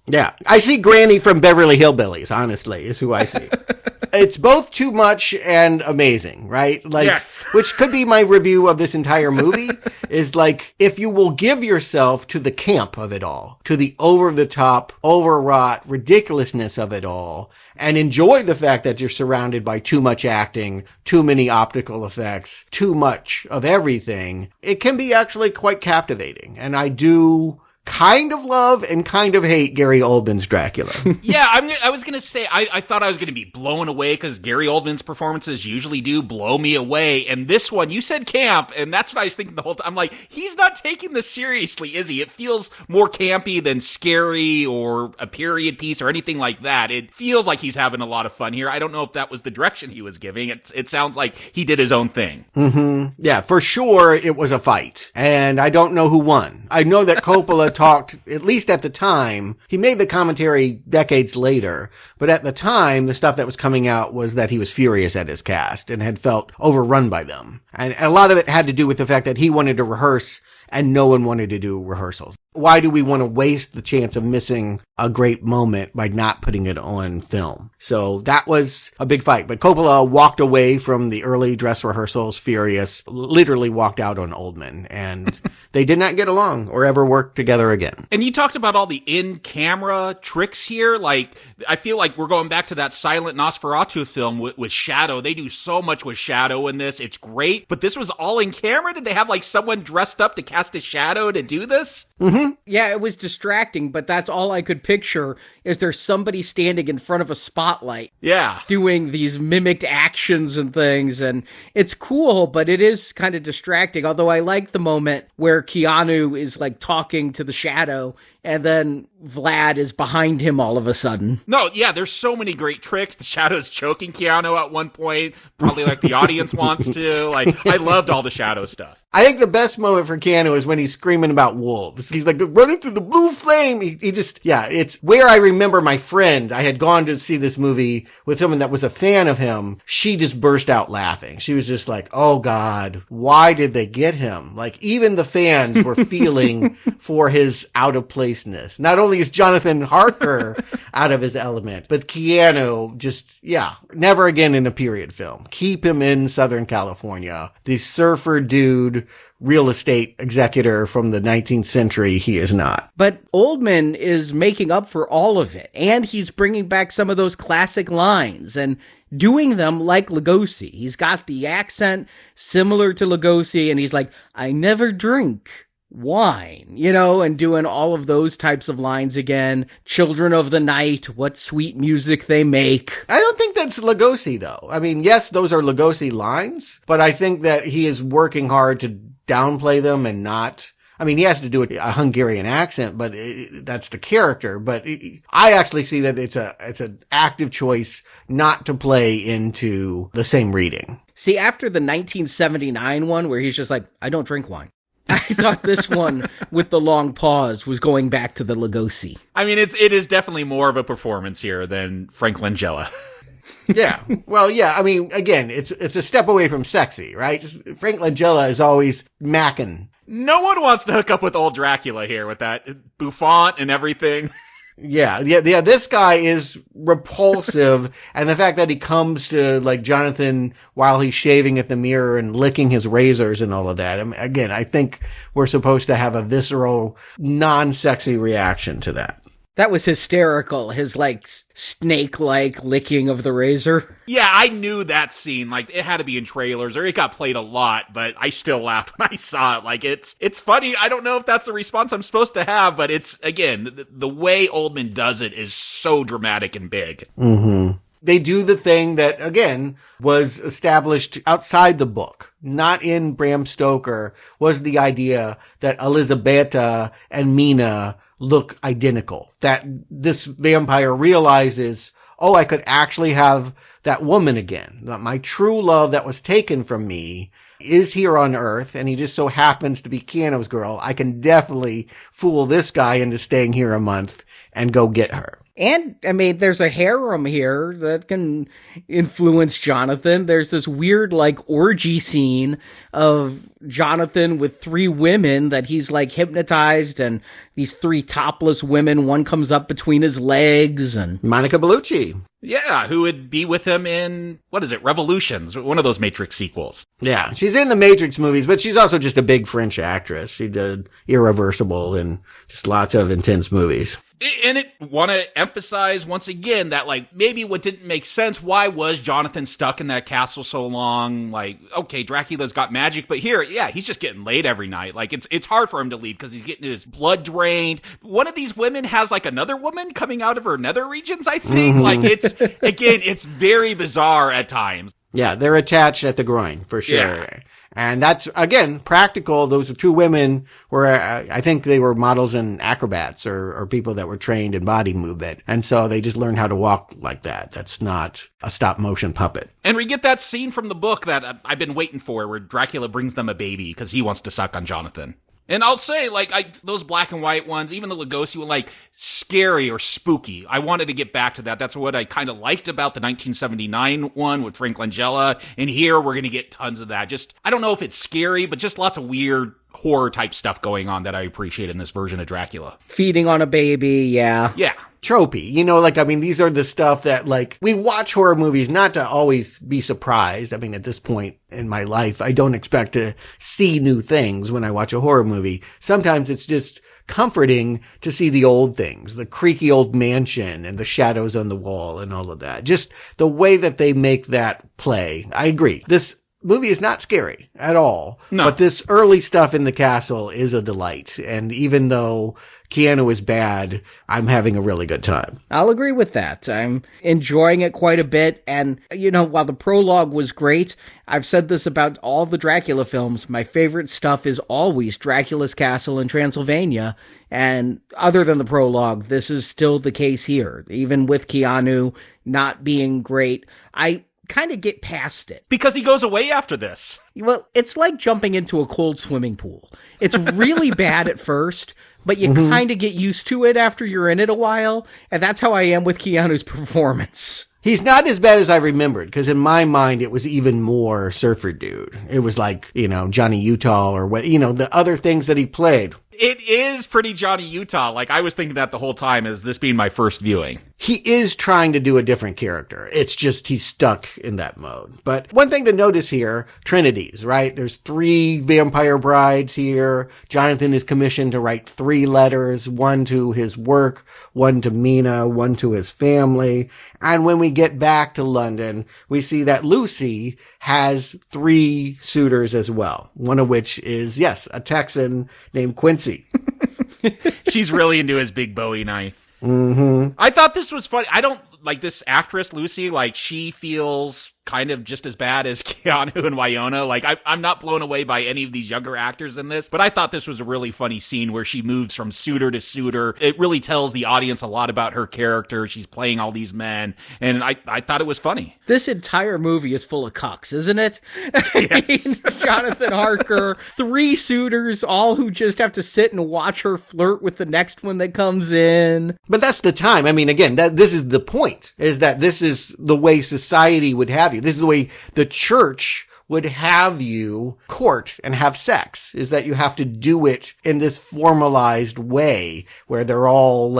Yeah, I see Granny from Beverly Hillbillies, honestly, is who I see. It's both too much and amazing, right? Like,
yes.
Which could be my review of this entire movie, is like, if you will give yourself to the camp of it all, to the over-the-top, overwrought ridiculousness of it all, and enjoy the fact that you're surrounded by too much acting, too many optical effects, too much of everything, it can be actually quite captivating. And I do kind of love and kind of hate Gary Oldman's Dracula.
Yeah, I was going to say, I thought I was going to be blown away because Gary Oldman's performances usually do blow me away. And this one, you said camp, and that's what I was thinking the whole time. I'm like, he's not taking this seriously, is he? It feels more campy than scary or a period piece or anything like that. It feels like he's having a lot of fun here. I don't know if that was the direction he was giving. It sounds like he did his own thing.
Mm-hmm. Yeah, for sure it was a fight. And I don't know who won. I know that Coppola talked, at least at the time, he made the commentary decades later, but at the time, the stuff that was coming out was that he was furious at his cast and had felt overrun by them. And a lot of it had to do with the fact that he wanted to rehearse and no one wanted to do rehearsals. Why do we want to waste the chance of missing a great moment by not putting it on film? So that was a big fight. But Coppola walked away from the early dress rehearsals furious, literally walked out on Oldman, and they did not get along or ever work together again.
And you talked about all the in-camera tricks here. Like, I feel like we're going back to that silent Nosferatu film with shadow. They do so much with shadow in this. It's great. But this was all in camera? Did they have like someone dressed up to cast a shadow to do this?
Mm-hmm.
Yeah, it was distracting, but that's all I could picture is there's somebody standing in front of a spotlight.
Yeah.
Doing these mimicked actions and things, and it's cool, but it is kind of distracting, although I like the moment where Keanu is like talking to the shadow, and then Vlad is behind him all of a sudden.
No, yeah, there's so many great tricks. The shadow's choking Keanu at one point, probably like the audience wants to. Like, I loved all the shadow stuff.
I think the best moment for Keanu is when he's screaming about wolves. He's like running through the blue flame. He just, yeah, it's where I remember my friend. I had gone to see this movie with someone that was a fan of him. She just burst out laughing. She was just like, oh God, why did they get him? Like, even the fans were feeling for his out of place niceness. Not only is Jonathan Harker out of his element, but Keanu just, never again in a period film. Keep him in Southern California. The surfer dude, real estate executor from the 19th century, he is not.
But Oldman is making up for all of it, and he's bringing back some of those classic lines and doing them like Lugosi. He's got the accent similar to Lugosi, and he's like, I never drink wine, and doing all of those types of lines again. Children of the night, what sweet music they make.
I don't think that's Lugosi, though. I mean, yes, those are Lugosi lines, but I think that he is working hard to downplay them and not... I mean, he has to do a Hungarian accent, but that's the character. But I actually see that it's an active choice not to play into the same reading.
See, after the 1979 one where he's just like, I don't drink wine, I thought this one with the long pause was going back to the Lugosi.
I mean, it is definitely more of a performance here than Frank Langella.
Yeah. Well, yeah. I mean, again, it's a step away from sexy, right? Frank Langella is always macking.
No one wants to hook up with old Dracula here with that bouffant and everything.
Yeah. This guy is repulsive, and the fact that he comes to like Jonathan while he's shaving at the mirror and licking his razors and all of that. I mean, again, I think we're supposed to have a visceral, non-sexy reaction to that.
That was hysterical, his, snake-like licking of the razor.
Yeah, I knew that scene. It had to be in trailers, or it got played a lot, but I still laughed when I saw it. It's funny. I don't know if that's the response I'm supposed to have, but it's, again, the way Oldman does it is so dramatic and big.
Mm-hmm. They do the thing that, again, was established outside the book, not in Bram Stoker, was the idea that Elisabetta and Mina look identical. That this vampire realizes, I could actually have that woman again. That my true love that was taken from me is here on Earth, and he just so happens to be Keanu's girl. I can definitely fool this guy into staying here a month and go get her.
And, I mean, there's a harem here that can influence Jonathan. There's this weird, orgy scene of Jonathan with 3 women that he's, hypnotized, and these 3 topless women. One comes up between his legs, and...
Monica Bellucci.
Yeah, who would be with him in, Revolutions, one of those Matrix sequels.
Yeah, she's in the Matrix movies, but she's also just a big French actress. She did Irreversible and just lots of intense movies.
And it want to emphasize once again that maybe what didn't make sense, why was Jonathan stuck in that castle so long? Okay, Dracula's got magic, but here, he's just getting laid every night. It's hard for him to leave because he's getting his blood drained. One of these women has another woman coming out of her nether regions, I think. It's very bizarre at times.
Yeah, they're attached at the groin for sure.
Yeah.
And that's, again, practical. Those 2 women were, I think they were models and acrobats or people that were trained in body movement. And so they just learned how to walk like that. That's not a stop motion puppet.
And we get that scene from the book that I've been waiting for where Dracula brings them a baby because he wants to suck on Jonathan. And I'll say, those black and white ones, even the Lugosi one, scary or spooky. I wanted to get back to that. That's what I kind of liked about the 1979 one with Frank Langella. And here we're going to get tons of that. Just, I don't know if it's scary, but just lots of weird horror type stuff going on that I appreciate in this version of Dracula.
Feeding on a baby, yeah.
Yeah.
Tropey. These are the stuff that, we watch horror movies not to always be surprised. I mean, at this point in my life, I don't expect to see new things when I watch a horror movie. Sometimes it's just comforting to see the old things, the creaky old mansion and the shadows on the wall and all of that. Just the way that they make that play. I agree. This movie is not scary at all.
No.
But this early stuff in the castle is a delight. And even though Keanu is bad, I'm having a really good time.
I'll agree with that. I'm enjoying it quite a bit. And, while the prologue was great, I've said this about all the Dracula films. My favorite stuff is always Dracula's Castle in Transylvania. And other than the prologue, this is still the case here. Even with Keanu not being great, I kind of get past it.
Because he goes away after this.
Well, it's like jumping into a cold swimming pool. It's really bad at first, but you kind of get used to it after you're in it a while, and that's how I am with Keanu's performance.
He's not as bad as I remembered, because in my mind it was even more surfer dude. It was like, Johnny Utah or what, the other things that he played.
It is pretty Johnny Utah. Like, I was thinking that the whole time as this being my first viewing.
He is trying to do a different character. It's just he's stuck in that mode. But one thing to notice here, trinities, right? There's 3 vampire brides here. Jonathan is commissioned to write 3 letters, one to his work, one to Mina, one to his family. And when we get back to London, we see that Lucy has 3 suitors as well. One of which is, yes, a Texan named Quincy.
She's really into his big Bowie knife.
Mm-hmm.
I thought this was funny. I don't like this actress, Lucy. Like, she feels kind of just as bad as Keanu and Winona. Like, I'm not blown away by any of these younger actors in this, but I thought this was a really funny scene where she moves from suitor to suitor. It really tells the audience a lot about her character. She's playing all these men, and I thought it was funny.
This entire movie is full of cucks, isn't it?
Yes.
Jonathan Harker, 3 suitors, all who just have to sit and watch her flirt with the next one that comes in.
But that's the time. I mean, again, this is the point, is that this is the way society would have you. This is the way the church would have you court and have sex, is that you have to do it in this formalized way where they're all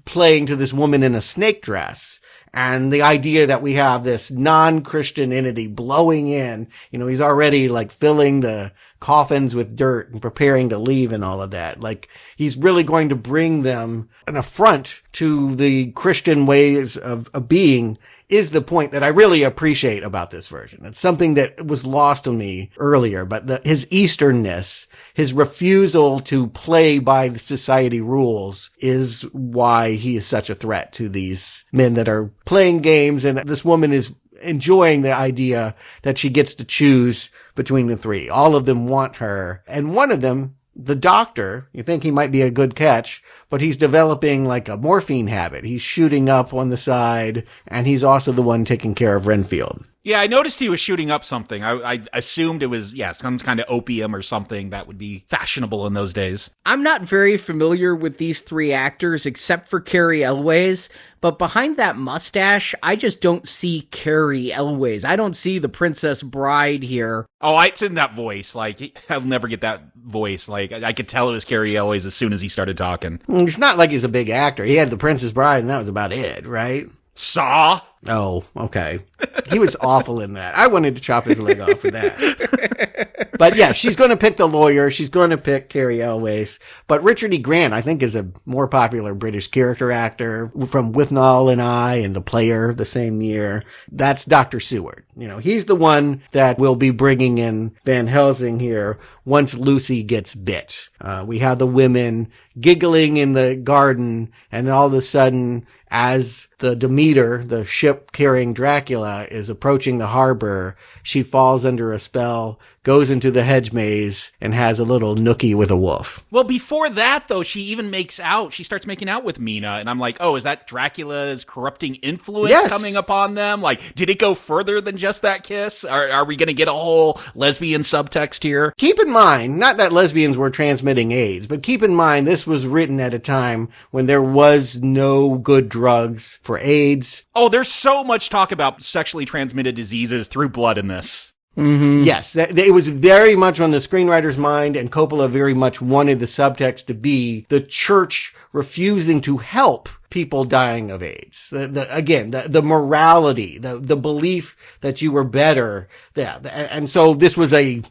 playing to this woman in a snake dress. And the idea that we have this non-Christian entity blowing in, he's already filling the coffins with dirt and preparing to leave and all of that. He's really going to bring them an affront to the Christian ways of being is the point that I really appreciate about this version. It's something that was lost on me earlier, but his Easternness, his refusal to play by the society rules is why he is such a threat to these men that are playing games, and this woman is enjoying the idea that she gets to choose between the 3. All of them want her, and one of them, the doctor, you think he might be a good catch, but he's developing a morphine habit. He's shooting up on the side, and he's also the one taking care of Renfield.
Yeah, I noticed he was shooting up something. I assumed it was, some kind of opium or something that would be fashionable in those days.
I'm not very familiar with these 3 actors except for Carrie Elways, but behind that mustache, I just don't see Carrie Elways. I don't see the Princess Bride here.
Oh, it's in that voice. I'll never get that voice. I could tell it was Carrie Elways as soon as he started talking.
It's not like he's a big actor. He had the Princess Bride, and that was about it, right?
Saw?
Oh, okay. He was awful in that. I wanted to chop his leg off for that. But yeah, she's going to pick the lawyer. She's going to pick Carrie Elways. But Richard E. Grant, I think, is a more popular British character actor from Withnail and I and The Player the same year. That's Dr. Seward. He's the one that will be bringing in Van Helsing here once Lucy gets bit. We have the women giggling in the garden, and all of a sudden, as the Demeter, the ship carrying Dracula, is approaching the harbor, she falls under a spell, goes into the hedge maze, and has a little nookie with a wolf.
Well, before that, though, she starts making out with Mina, and I'm like, oh, is that Dracula's corrupting influence coming upon them? Did it go further than just that kiss? Are we going to get a whole lesbian subtext here?
Keep in mind, not that lesbians were transmitting AIDS, but keep in mind this was written at a time when there was no good drugs for AIDS.
Oh, there's so much talk about sexually transmitted diseases through blood in this.
Mm-hmm. Yes, it was very much on the screenwriter's mind, and Coppola very much wanted the subtext to be the church refusing to help people dying of AIDS. The morality, the belief that you were better. And so this was a,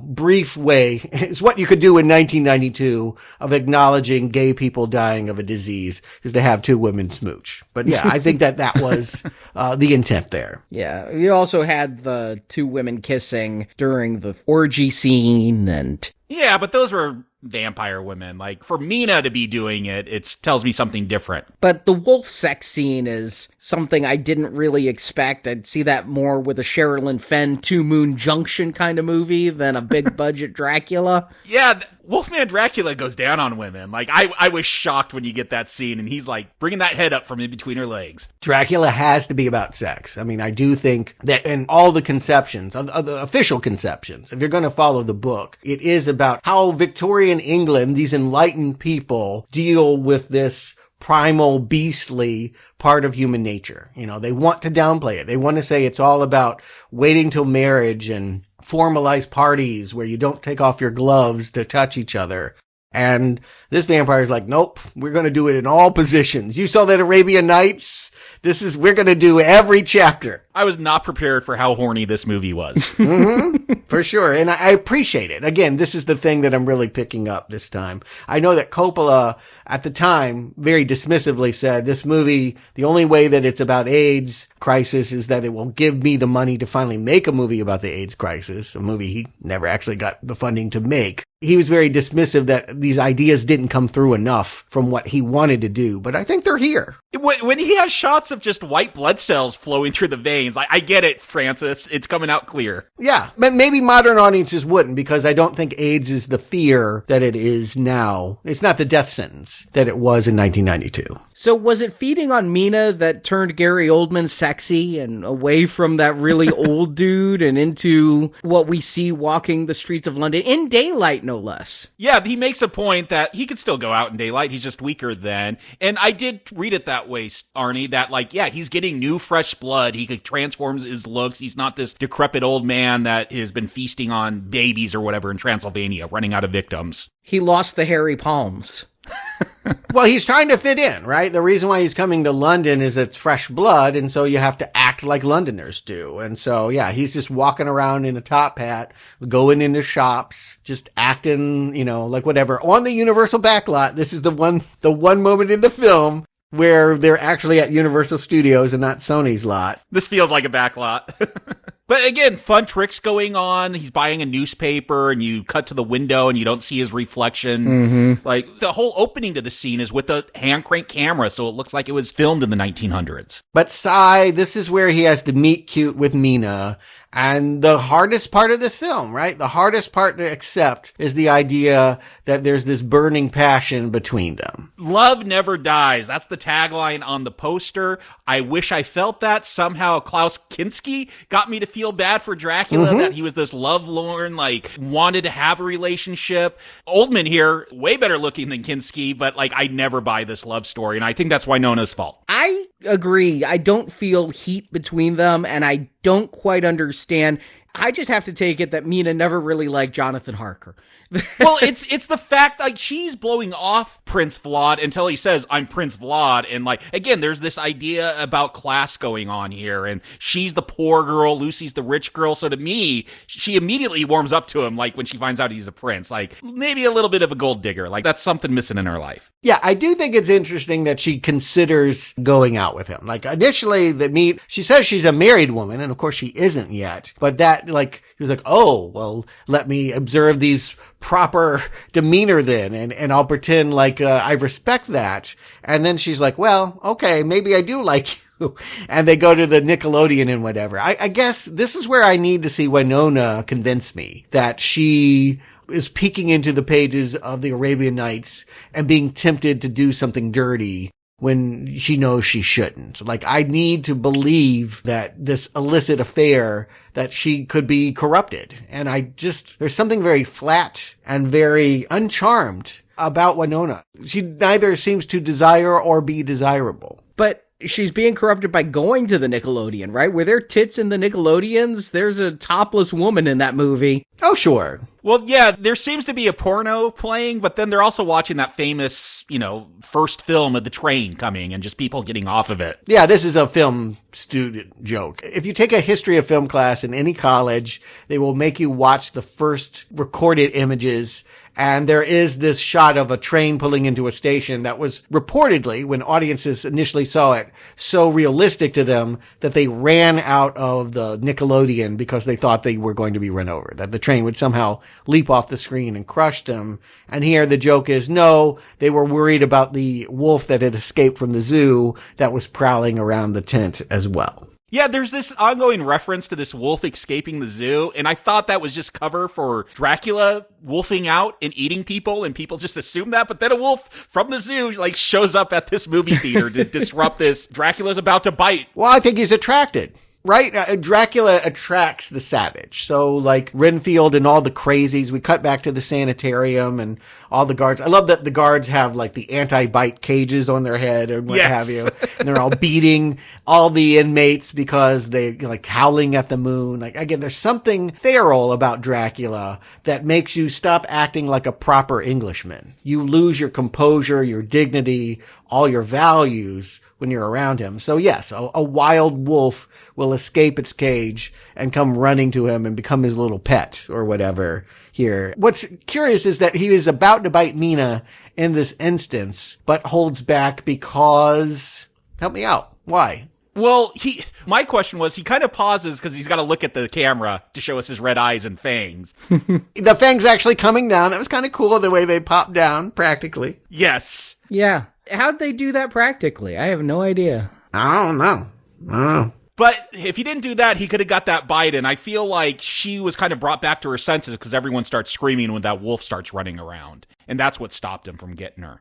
brief way. It's what you could do in 1992 of acknowledging gay people dying of a disease, is to have 2 women smooch. But yeah, I think that was the intent there.
Yeah. You also had the 2 women kissing during the orgy scene and...
Yeah, but those were vampire women. For Mina to be doing it tells me something different.
But the wolf sex scene is something I didn't really expect. I'd see that more with a Sherilyn Fenn 2 Moon Junction kind of movie than a big budget Dracula.
Yeah, Wolfman Dracula goes down on women. I was shocked when you get that scene, and he's bringing that head up from in between her legs.
Dracula has to be about sex. I mean, I do think that in all the conceptions, the official conceptions, if you're going to follow the book, it is about how Victorian England, these enlightened people, deal with this primal, beastly part of human nature. You know, they want to downplay it. They want to say it's all about waiting till marriage and formalized parties where you don't take off your gloves to touch each other. And this vampire's like, nope, we're going to do it in all positions. You saw that Arabian Nights? We're going to do every chapter.
I was not prepared for how horny this movie was.
Mm-hmm, for sure. And I appreciate it. Again, this is the thing that I'm really picking up this time. I know that Coppola, at the time, very dismissively said, this movie, the only way that it's about AIDS crisis is that it will give me the money to finally make a movie about the AIDS crisis, a movie he never actually got the funding to make. He was very dismissive that these ideas didn't come through enough from what he wanted to do, but I think they're here.
When he has shots of just white blood cells flowing through the veins, I get it, Francis. It's coming out clear.
Yeah, but maybe modern audiences wouldn't, because I don't think AIDS is the fear that it is now. It's not the death sentence that it was in 1992.
So was it feeding on Mina that turned Gary Oldman sexy and away from that really old dude and into what we see walking the streets of London in daylight, no less?
Yeah, he makes a point that he could still go out in daylight. He's just weaker then. And I did read it that way, Arnie, that he's getting new, fresh blood. He could transform his looks. He's not this decrepit old man that has been feasting on babies or whatever in Transylvania, running out of victims.
He lost the hairy palms.
Well, he's trying to fit in, right? The reason why he's coming to London is it's fresh blood, and so you have to act like Londoners do. And so, yeah, he's just walking around in a top hat, going into shops, just acting, like whatever. On the Universal backlot, this is the one moment in the film where they're actually at Universal Studios and not Sony's lot.
This feels like a backlot. But again, fun tricks going on. He's buying a newspaper and you cut to the window and you don't see his reflection.
Mm-hmm.
Like the whole opening to the scene is with a hand crank camera, so it looks like it was filmed in the 1900s.
But this is where he has to meet cute with Mina. And the hardest part of this film, right? The hardest part to accept is the idea that there's this burning passion between them.
Love never dies. That's the tagline on the poster. I wish I felt that. Somehow Klaus Kinski got me to feel bad for Dracula, that he was this lovelorn, wanted to have a relationship. Oldman here, way better looking than Kinski, but I never buy this love story. And I think that's Winona's fault.
I agree. I don't feel heat between them, and I don't quite understand. I just have to take it that Mina never really liked Jonathan Harker.
Well, it's the fact, she's blowing off Prince Vlad until he says, I'm Prince Vlad. And, again, there's this idea about class going on here. And she's the poor girl, Lucy's the rich girl. So to me, she immediately warms up to him, when she finds out he's a prince. Maybe a little bit of a gold digger. That's something missing in her life.
Yeah, I do think it's interesting that she considers going out with him. Initially, she says she's a married woman, and of course she isn't yet. But that, he was like, oh, well, let me observe these proper demeanor then, and I'll pretend I respect that. And then she's like, well, okay, maybe I do like you. And they go to the Nickelodeon and whatever. I guess this is where I need to see Winona convince me that she is peeking into the pages of the Arabian Nights and being tempted to do something dirty when she knows she shouldn't. I need to believe that this illicit affair, that she could be corrupted. And there's something very flat and very uncharmed about Winona. She neither seems to desire or be desirable.
But she's being corrupted by going to the Nickelodeon, right? Were there tits in the Nickelodeons? There's a topless woman in that movie.
Oh, sure.
Well, yeah, there seems to be a porno playing, but then they're also watching that famous, first film of the train coming and just people getting off of it.
Yeah, this is a film student joke. If you take a history of film class in any college, they will make you watch the first recorded images. And there is this shot of a train pulling into a station that was reportedly, when audiences initially saw it, so realistic to them that they ran out of the Nickelodeon because they thought they were going to be run over, that the train would somehow leap off the screen and crush them. And here the joke is, no, they were worried about the wolf that had escaped from the zoo that was prowling around the tent as well.
Yeah, there's this ongoing reference to this wolf escaping the zoo, and I thought that was just cover for Dracula wolfing out and eating people, and people just assume that, but then a wolf from the zoo, shows up at this movie theater to disrupt this. Dracula's about to bite.
Well, I think he's attracted. Right? Dracula attracts the savage. So, like, Renfield and all the crazies, we cut back to the sanitarium and all the guards. I love that the guards have, like, the anti-bite cages on their head and what have you. And they're all beating all the inmates because they're, like, howling at the moon. Like, again, there's something feral about Dracula that makes you stop acting like a proper Englishman. You lose your composure, your dignity, all your values when you're around him. So yes, a wild wolf will escape its cage and come running to him and become his little pet or whatever here. What's curious is that he is about to bite Mina in this instance, but holds back because... Help me out. Why?
Well, my question was, he kind of pauses because he's got to look at the camera to show us his red eyes and fangs.
The fangs actually coming down. That was kind of cool, the way they popped down, practically.
Yes.
Yeah. How'd they do that practically? I have no idea.
I don't know.
But if he didn't do that, he could have got that bite, and I feel like she was kind of brought back to her senses because everyone starts screaming when that wolf starts running around. And that's what stopped him from getting her.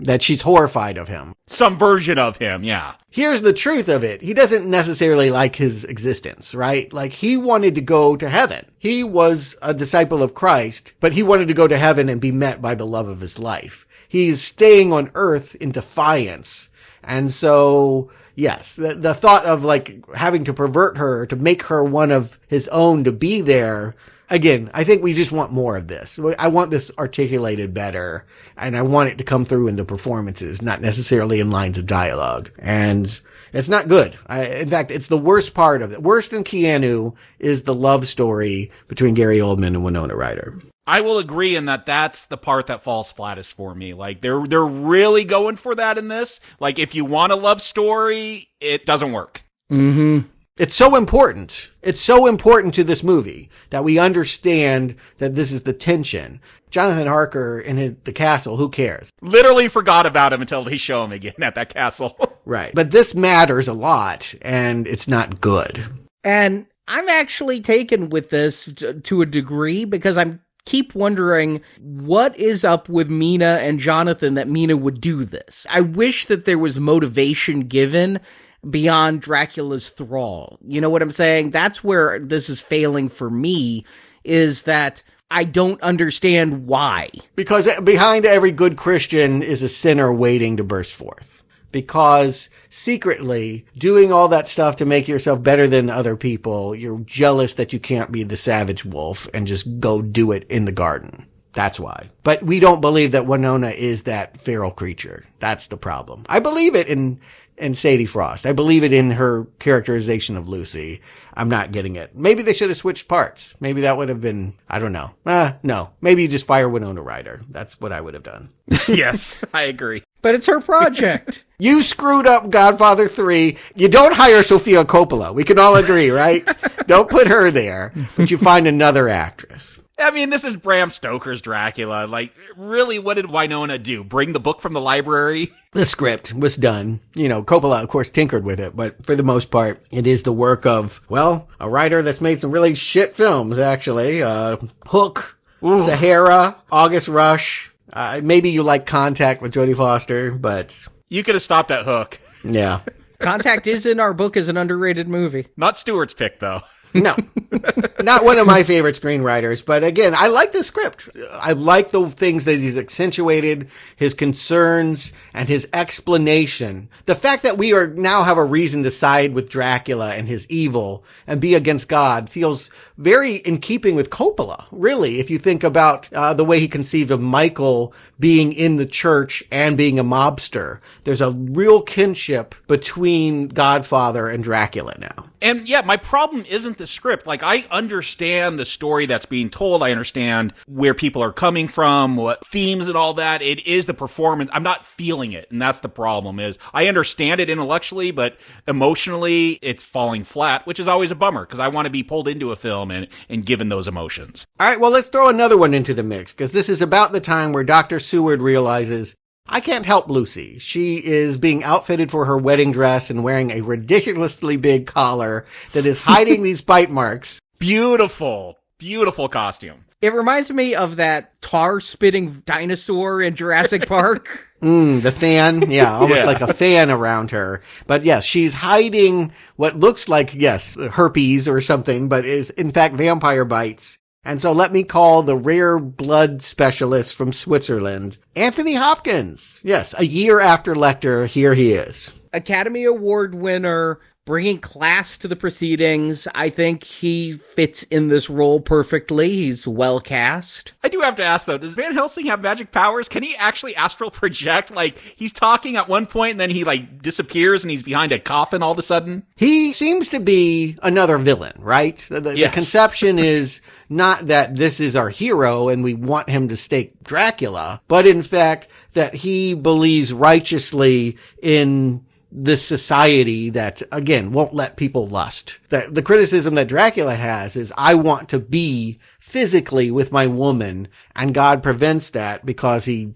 That she's horrified of him.
Some version of him, yeah.
Here's the truth of it. He doesn't necessarily like his existence, right? Like, he wanted to go to heaven. He was a disciple of Christ, but he wanted to go to heaven and be met by the love of his life. He's staying on earth in defiance. And so, yes, the thought of, like, having to pervert her, to make her one of his own, to be there... Again, I think we just want more of this. I want this articulated better, and I want it to come through in the performances, not necessarily in lines of dialogue. And it's not good. In fact, it's the worst part of it. Worse than Keanu is the love story between Gary Oldman and Winona Ryder.
I will agree in that that's the part that falls flattest for me. Like, they're really going for that in this. Like, if you want a love story, it doesn't work.
Mm-hmm.
It's so important. It's so important to this movie that we understand that this is the tension. Jonathan Harker in the castle, who cares?
Literally forgot about him until they show him again at that castle.
Right. But this matters a lot, and it's not good.
And I'm actually taken with this to a degree because I'm keep wondering what is up with Mina and Jonathan that Mina would do this. I wish that there was motivation given beyond Dracula's thrall. You know what I'm saying? That's where this is failing for me, is that I don't understand why.
Because behind every good Christian is a sinner waiting to burst forth. Because secretly, doing all that stuff to make yourself better than other people, you're jealous that you can't be the savage wolf and just go do it in the garden. That's why. But we don't believe that Winona is that feral creature. That's the problem. I believe it in Sadie Frost. I believe it in her characterization of Lucy. I'm not getting it. Maybe they should have switched parts. Maybe that would have been, I don't know. No. Maybe you just fire Winona Ryder. That's what I would have done.
Yes, I agree.
But it's her project.
You screwed up Godfather 3. You don't hire Sofia Coppola. We can all agree, right? Don't put her there, but you find another actress.
I mean, this is Bram Stoker's Dracula. Like, really, what did Winona do? Bring the book from the library?
The script was done. You know, Coppola, of course, tinkered with it, but for the most part, it is the work of, well, a writer that's made some really shit films, actually. Hook, Ooh. Sahara, August Rush. Maybe you like Contact with Jodie Foster, but...
You could have stopped at Hook.
Yeah.
Contact is in our book as an underrated movie.
Not Stuart's pick, though.
No, not one of my favorite screenwriters. But again, I like the script. I like the things that he's accentuated, his concerns, and his explanation. The fact that we now have a reason to side with Dracula and his evil and be against God feels very in keeping with Coppola, really, if you think about the way he conceived of Michael being in the church and being a mobster. There's a real kinship between Godfather and Dracula now.
And yeah, my problem isn't the script. Like, I understand the story that's being told. I understand where people are coming from, what themes and all that. It is the performance. I'm not feeling it. And that's the problem is I understand it intellectually, but emotionally it's falling flat, which is always a bummer because I want to be pulled into a film and given those emotions.
All right, well, let's throw another one into the mix because this is about the time where Dr. Seward realizes I can't help Lucy. She is being outfitted for her wedding dress and wearing a ridiculously big collar that is hiding these bite marks.
Beautiful, beautiful costume.
It reminds me of that tar-spitting dinosaur in Jurassic Park.
The fan, yeah, almost like a fan around her. But yes, she's hiding what looks like, yes, herpes or something, but is in fact vampire bites. And so let me call the rare blood specialist from Switzerland, Anthony Hopkins. Yes, a year after Lecter, here he is.
Academy Award winner, bringing class to the proceedings. I think he fits in this role perfectly. He's well cast.
I do have to ask, though, does Van Helsing have magic powers? Can he actually astral project? Like, he's talking at one point and then he, like, disappears and he's behind a coffin all of a sudden?
He seems to be another villain, right? The conception is not that this is our hero and we want him to stake Dracula, but in fact that he believes righteously in this society that, again, won't let people lust. That the criticism that Dracula has is, I want to be physically with my woman, and God prevents that because he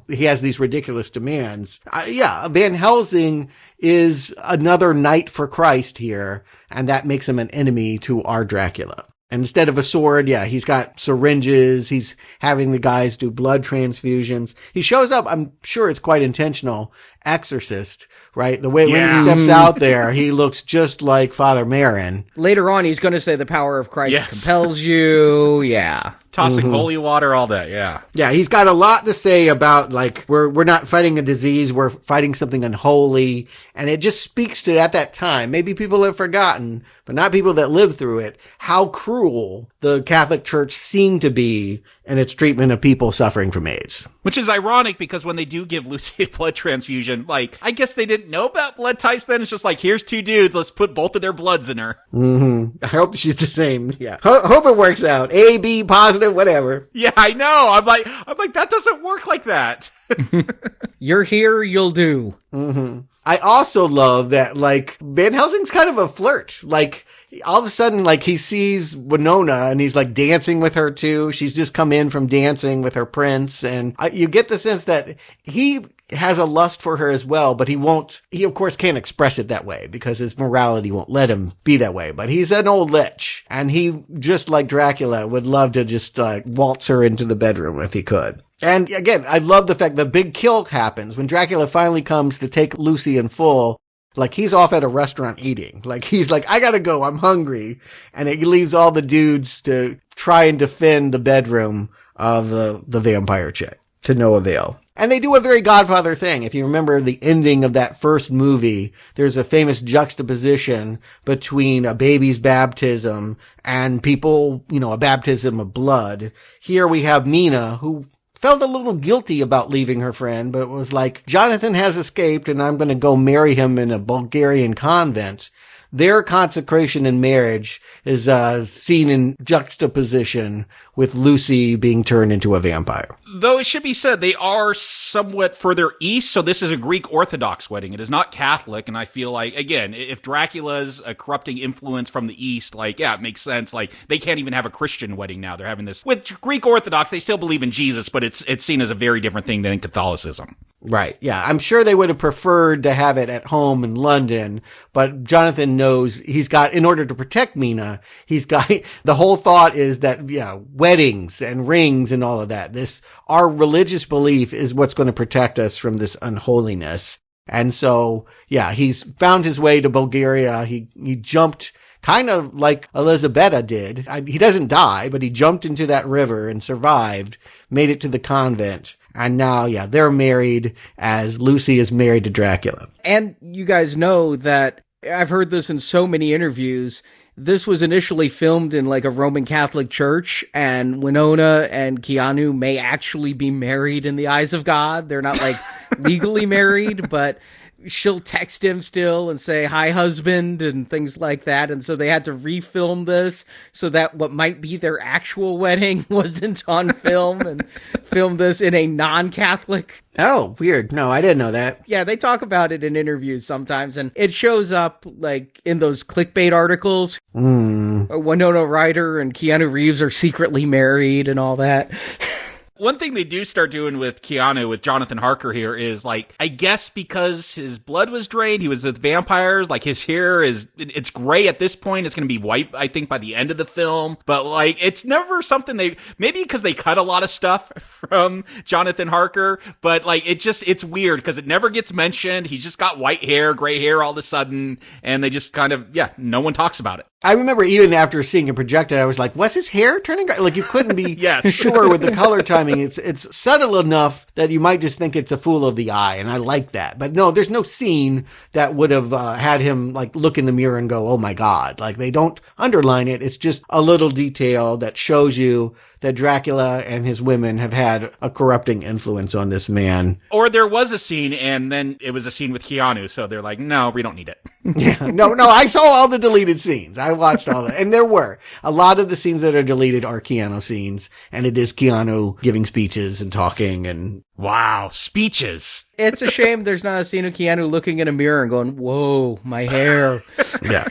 has these ridiculous demands. Van Helsing is another knight for Christ here, and that makes him an enemy to our Dracula. And instead of a sword, he's got syringes. He's having the guys do blood transfusions. He shows up, I'm sure it's quite intentional, exorcist, right? The way when he steps out there, he looks just like Father Marin.
Later on, he's going to say the power of Christ compels you. Yeah.
Tossing holy water, all that, yeah.
Yeah, he's got a lot to say about, like, we're not fighting a disease, we're fighting something unholy. And it just speaks to, at that time, maybe people have forgotten, but not people that lived through it, how cruel the Catholic Church seemed to be in its treatment of people suffering from AIDS.
Which is ironic, because when they do give Lucy a blood transfusion, like, I guess they didn't know about blood types then. It's just like, here's two dudes, let's put both of their bloods in her.
I hope she's the same. Yeah. Hope it works out. A, B, positive, whatever.
Yeah, I know. I'm like, that doesn't work like that.
You're here, you'll do.
I also love that, like, Van Helsing's kind of a flirt. Like, all of a sudden, like, he sees Winona and he's, like, dancing with her too. She's just come in from dancing with her prince. And you get the sense that he has a lust for her as well, but he of course can't express it that way because his morality won't let him be that way. But he's an old lich, and he, just like Dracula, would love to just waltz her into the bedroom if he could. And again, I love the fact the big kill happens when Dracula finally comes to take Lucy in full. Like, he's off at a restaurant eating. Like, he's like, I gotta go, I'm hungry. And it leaves all the dudes to try and defend the bedroom of the vampire chick, to no avail. And they do a very Godfather thing. If you remember the ending of that first movie, there's a famous juxtaposition between a baby's baptism and people, a baptism of blood. Here we have Mina, who felt a little guilty about leaving her friend, but was like, Jonathan has escaped and I'm going to go marry him in a Bulgarian convent. Their consecration in marriage is seen in juxtaposition with Lucy being turned into a vampire.
Though it should be said, they are somewhat further east, so this is a Greek Orthodox wedding. It is not Catholic, and I feel like, again, if Dracula's a corrupting influence from the east, like, it makes sense. Like, they can't even have a Christian wedding now. They're having this. With Greek Orthodox, they still believe in Jesus, but it's seen as a very different thing than in Catholicism.
Right, yeah. I'm sure they would have preferred to have it at home in London, but Jonathan knows in order to protect Mina, the whole thought is that, weddings and rings and all of that. Our religious belief is what's going to protect us from this unholiness. And so, he's found his way to Bulgaria. He jumped kind of like Elisabetta did. He doesn't die, but he jumped into that river and survived, made it to the convent. And now, they're married as Lucy is married to Dracula.
And you guys know that I've heard this in so many interviews. This was initially filmed in like a Roman Catholic church, and Winona and Keanu may actually be married in the eyes of God. They're not like legally married, but she'll text him still and say, hi, husband, and things like that. And so they had to refilm this so that what might be their actual wedding wasn't on film, and film this in a non-Catholic.
Oh, weird. No, I didn't know that.
Yeah, they talk about it in interviews sometimes, and it shows up like in those clickbait articles. Winona Ryder and Keanu Reeves are secretly married and all that.
One thing they do start doing with Keanu, with Jonathan Harker here, is like, I guess because his blood was drained, he was with vampires, like his hair it's gray at this point. It's going to be white, I think, by the end of the film. But like, it's never something maybe because they cut a lot of stuff from Jonathan Harker, but like, it's weird because it never gets mentioned. He's just got white hair, gray hair all of a sudden, and they just kind of, no one talks about it.
I remember even after seeing it projected, I was like, was his hair turning gray? Like, you couldn't be sure with the color timing. It's subtle enough that you might just think it's a fool of the eye, and I like that. But no, there's no scene that would have had him like look in the mirror and go, oh my God. Like, they don't underline it. It's just a little detail that shows you that Dracula and his women have had a corrupting influence on this man.
Or there was a scene, and then it was a scene with Keanu, so they're like, no, we don't need it.
No, I saw all the deleted scenes. I watched all that. And there were. A lot of the scenes that are deleted are Keanu scenes, and it is Keanu giving speeches and talking and...
Wow, speeches.
It's a shame there's not a scene of Keanu looking in a mirror and going, whoa, my hair.
Yeah.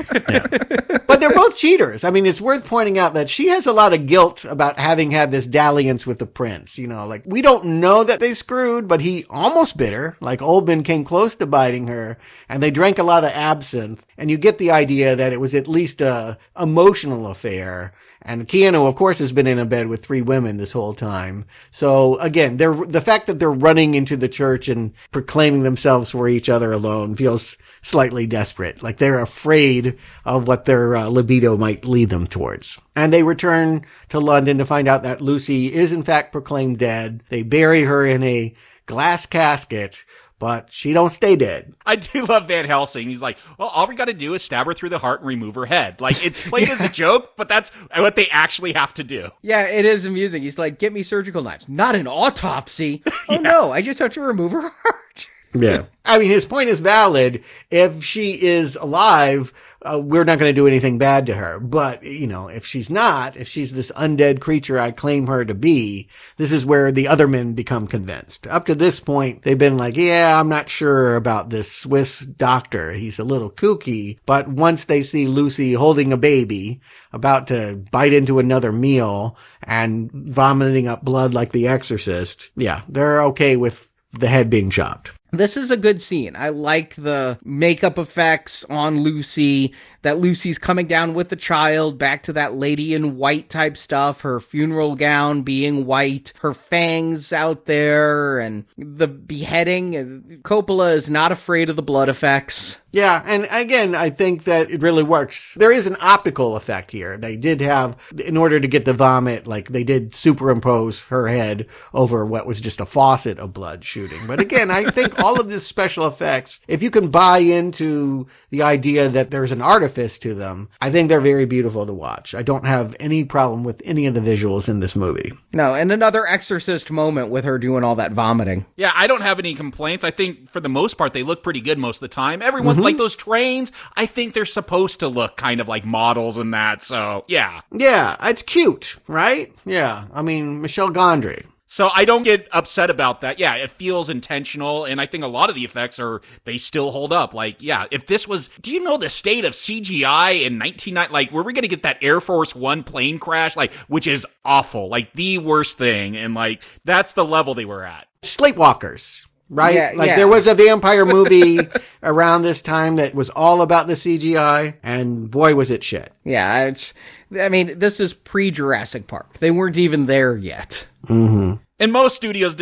But they're both cheaters. I mean, it's worth pointing out that she has a lot of guilt about having had this dalliance with the prince. You know, like, we don't know that they screwed, but he almost bit her. Like, Oldman came close to biting her, and they drank a lot of absinthe. And you get the idea that it was at least a emotional affair. And Keanu, of course, has been in a bed with 3 women this whole time. So, again, the fact that they're running into the church and proclaiming themselves for each other alone feels slightly desperate. Like, they're afraid of what their libido might lead them towards. And they return to London to find out that Lucy is, in fact, proclaimed dead. They bury her in a glass casket, but she don't stay dead.
I do love Van Helsing. He's like, well, all we got to do is stab her through the heart and remove her head. Like, it's played as a joke, but that's what they actually have to do.
Yeah, it is amusing. He's like, get me surgical knives. Not an autopsy. Oh, no, I just have to remove her heart.
Yeah. I mean, his point is valid. If she is alive, we're not going to do anything bad to her. But, you know, if she's not, if she's this undead creature I claim her to be, this is where the other men become convinced. Up to this point, they've been like, yeah, I'm not sure about this Swiss doctor. He's a little kooky. But once they see Lucy holding a baby, about to bite into another meal and vomiting up blood like the Exorcist, yeah, they're okay with the head being chopped.
This is a good scene. I like the makeup effects on Lucy, that Lucy's coming down with the child, back to that lady in white type stuff, her funeral gown being white, her fangs out there, and the beheading. Coppola is not afraid of the blood effects.
Yeah, and again, I think that it really works. There is an optical effect here. They did have, in order to get the vomit, like, they did superimpose her head over what was just a faucet of blood shooting. But again, I think all of these special effects, if you can buy into the idea that there's an artifice to them, I think they're very beautiful to watch. I don't have any problem with any of the visuals in this movie.
No, and another Exorcist moment with her doing all that vomiting.
Yeah, I don't have any complaints. I think for the most part, they look pretty good most of the time. Everyone's like those trains, I think they're supposed to look kind of like models and that, so yeah.
Yeah, it's cute, right? Yeah, I mean, Michel Gondry.
So I don't get upset about that. Yeah, it feels intentional, and I think a lot of the effects they still hold up. Like, yeah, if this was, do you know the state of CGI in 1990? Like, were we going to get that Air Force One plane crash? Like, which is awful, like the worst thing, and like, that's the level they were at.
Sleepwalkers. Right? Yeah. There was a vampire movie around this time that was all about the CGI, and boy, was it shit.
Yeah, this is pre-Jurassic Park. They weren't even there yet.
Mm-hmm.
And most studios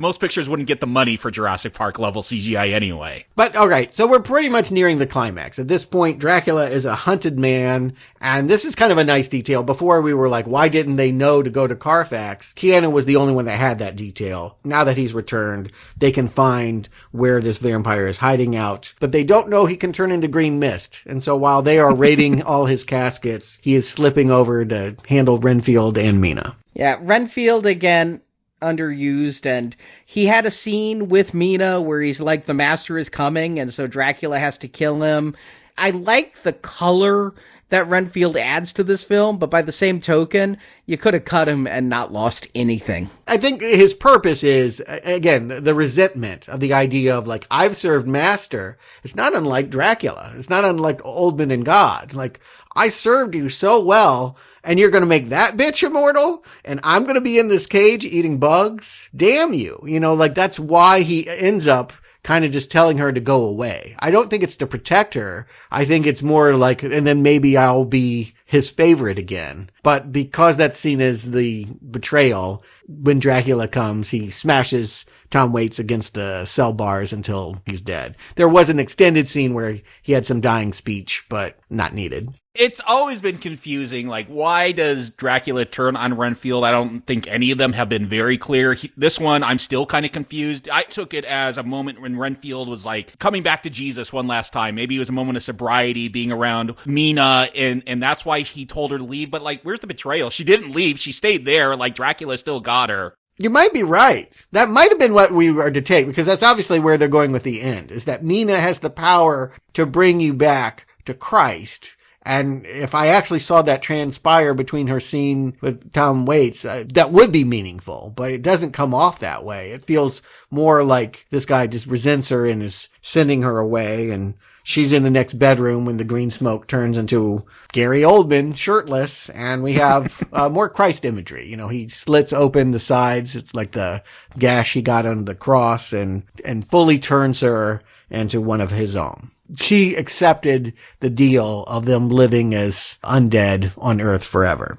most pictures wouldn't get the money for Jurassic Park level CGI anyway.
But, all right, so we're pretty much nearing the climax. At this point, Dracula is a hunted man, and this is kind of a nice detail. Before we were like, why didn't they know to go to Carfax? Keanu was the only one that had that detail. Now that he's returned, they can find where this vampire is hiding out. But they don't know he can turn into green mist. And so while they are raiding all his caskets, he is slipping over to handle Renfield and Mina.
Yeah, Renfield, again, underused, and he had a scene with Mina where he's like, the master is coming, and so Dracula has to kill him. I like the color that Renfield adds to this film, but by the same token, you could have cut him and not lost anything.
I think his purpose is, again, the resentment of the idea of, like, I've served master. It's not unlike Dracula. It's not unlike Oldman and God. Like, I served you so well, and you're going to make that bitch immortal? And I'm going to be in this cage eating bugs? Damn you. You know, like, that's why he ends up kind of just telling her to go away. I don't think it's to protect her. I think it's more like, and then maybe I'll be his favorite again. But because that scene is the betrayal, when Dracula comes, he smashes Tom Waits against the cell bars until he's dead. There was an extended scene where he had some dying speech, but not needed.
It's always been confusing. Like, why does Dracula turn on Renfield? I don't think any of them have been very clear. This one, I'm still kind of confused. I took it as a moment when Renfield was, like, coming back to Jesus one last time. Maybe it was a moment of sobriety, being around Mina, and that's why he told her to leave. But, like, where's the betrayal? She didn't leave. She stayed there. Like, Dracula still got her.
You might be right. That might have been what we were to take, because that's obviously where they're going with the end, is that Mina has the power to bring you back to Christ. And if I actually saw that transpire between her scene with Tom Waits, that would be meaningful, but it doesn't come off that way. It feels more like this guy just resents her and is sending her away, and she's in the next bedroom when the green smoke turns into Gary Oldman shirtless, and we have more Christ imagery. You know, he slits open the sides. It's like the gash he got on the cross, and fully turns her into one of his own. She accepted the deal of them living as undead on Earth forever.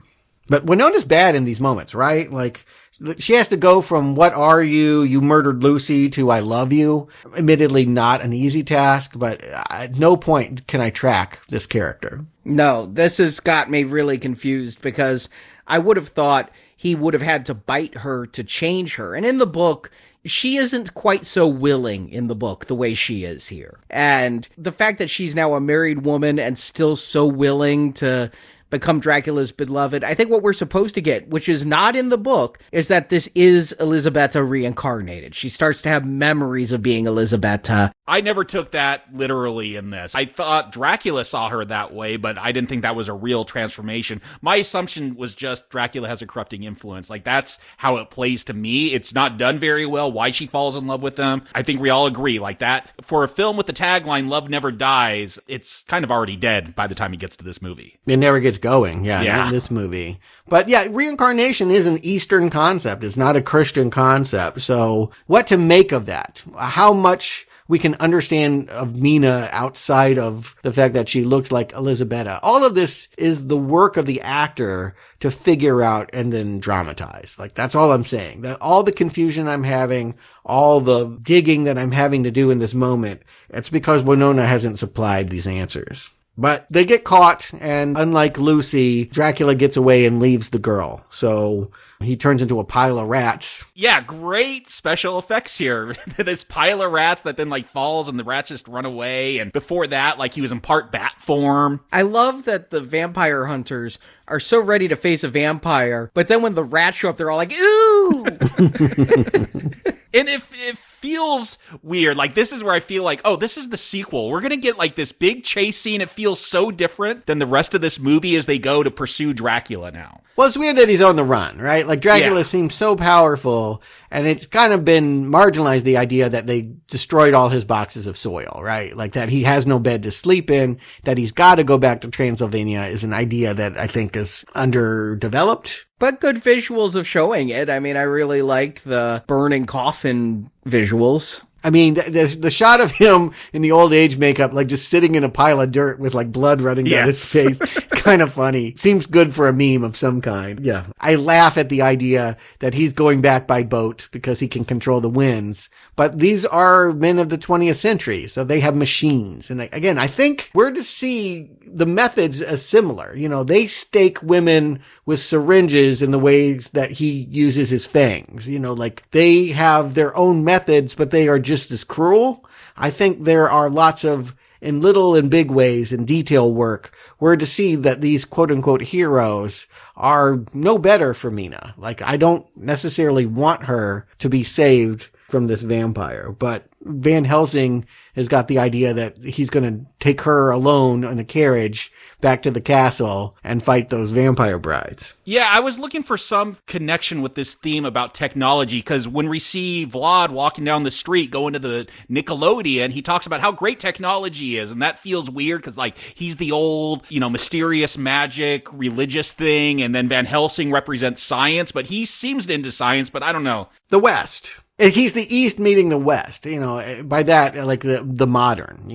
But Winona's bad in these moments, right? Like, she has to go from "what are you? You murdered Lucy" to "I love you." Admittedly, not an easy task, but at no point can I track this character.
No, this has got me really confused, because I would have thought he would have had to bite her to change her. And in the book, she isn't quite so willing in the book the way she is here. And the fact that she's now a married woman and still so willing to become Dracula's beloved, I think what we're supposed to get, which is not in the book, is that this is Elisabetta reincarnated. She starts to have memories of being Elisabetta.
I never took that literally in this. I thought Dracula saw her that way, but I didn't think that was a real transformation. My assumption was just Dracula has a corrupting influence. Like, that's how it plays to me. It's not done very well, why she falls in love with him. I think we all agree, like, that for a film with the tagline, "Love Never Dies," it's kind of already dead by the time he gets to this movie.
It never gets going, not in this movie. But yeah, reincarnation is an Eastern concept. It's not a Christian concept. So what to make of that? How much we can understand of Mina outside of the fact that she looks like Elisabetta. All of this is the work of the actor to figure out and then dramatize. Like, that's all I'm saying. That all the confusion I'm having, all the digging that I'm having to do in this moment, it's because Winona hasn't supplied these answers. But they get caught, and unlike Lucy, Dracula gets away and leaves the girl. So he turns into a pile of rats.
Yeah, great special effects here. This pile of rats that then, like, falls and the rats just run away. And before that, like, he was in part bat form.
I love that the vampire hunters are so ready to face a vampire, but then when the rats show up, they're all like, ooh!
And it feels weird. Like, this is where I feel like, oh, this is the sequel. We're going to get, like, this big chase scene. It feels so different than the rest of this movie as they go to pursue Dracula now.
Well, it's weird that he's on the run, right? Like, Dracula seems so powerful, and it's kind of been marginalized, the idea that they destroyed all his boxes of soil, right? Like, that he has no bed to sleep in, that he's got to go back to Transylvania is an idea that I think is underdeveloped.
But good visuals of showing it. I mean, I really like the burning coffin visuals.
I mean, the shot of him in the old age makeup, like just sitting in a pile of dirt with like blood running down his face, kind of funny. Seems good for a meme of some kind. Yeah. I laugh at the idea that he's going back by boat because he can control the winds. But these are men of the 20th century, so they have machines. And again, I think we're to see the methods as similar. You know, they stake women with syringes in the ways that he uses his fangs. You know, like they have their own methods, but they are just as cruel. I think there are lots of, in little and big ways, in detail work, we're to see that these quote-unquote heroes are no better for Mina. Like, I don't necessarily want her to be saved from this vampire. But Van Helsing has got the idea that he's going to take her alone in a carriage back to the castle and fight those vampire brides.
Yeah, I was looking for some connection with this theme about technology, because when we see Vlad walking down the street going to the Nickelodeon, he talks about how great technology is, and that feels weird because, like, he's the old, mysterious magic, religious thing, and then Van Helsing represents science, but he seems into science, but I don't know.
The West. He's the East meeting the West, by that, like the modern,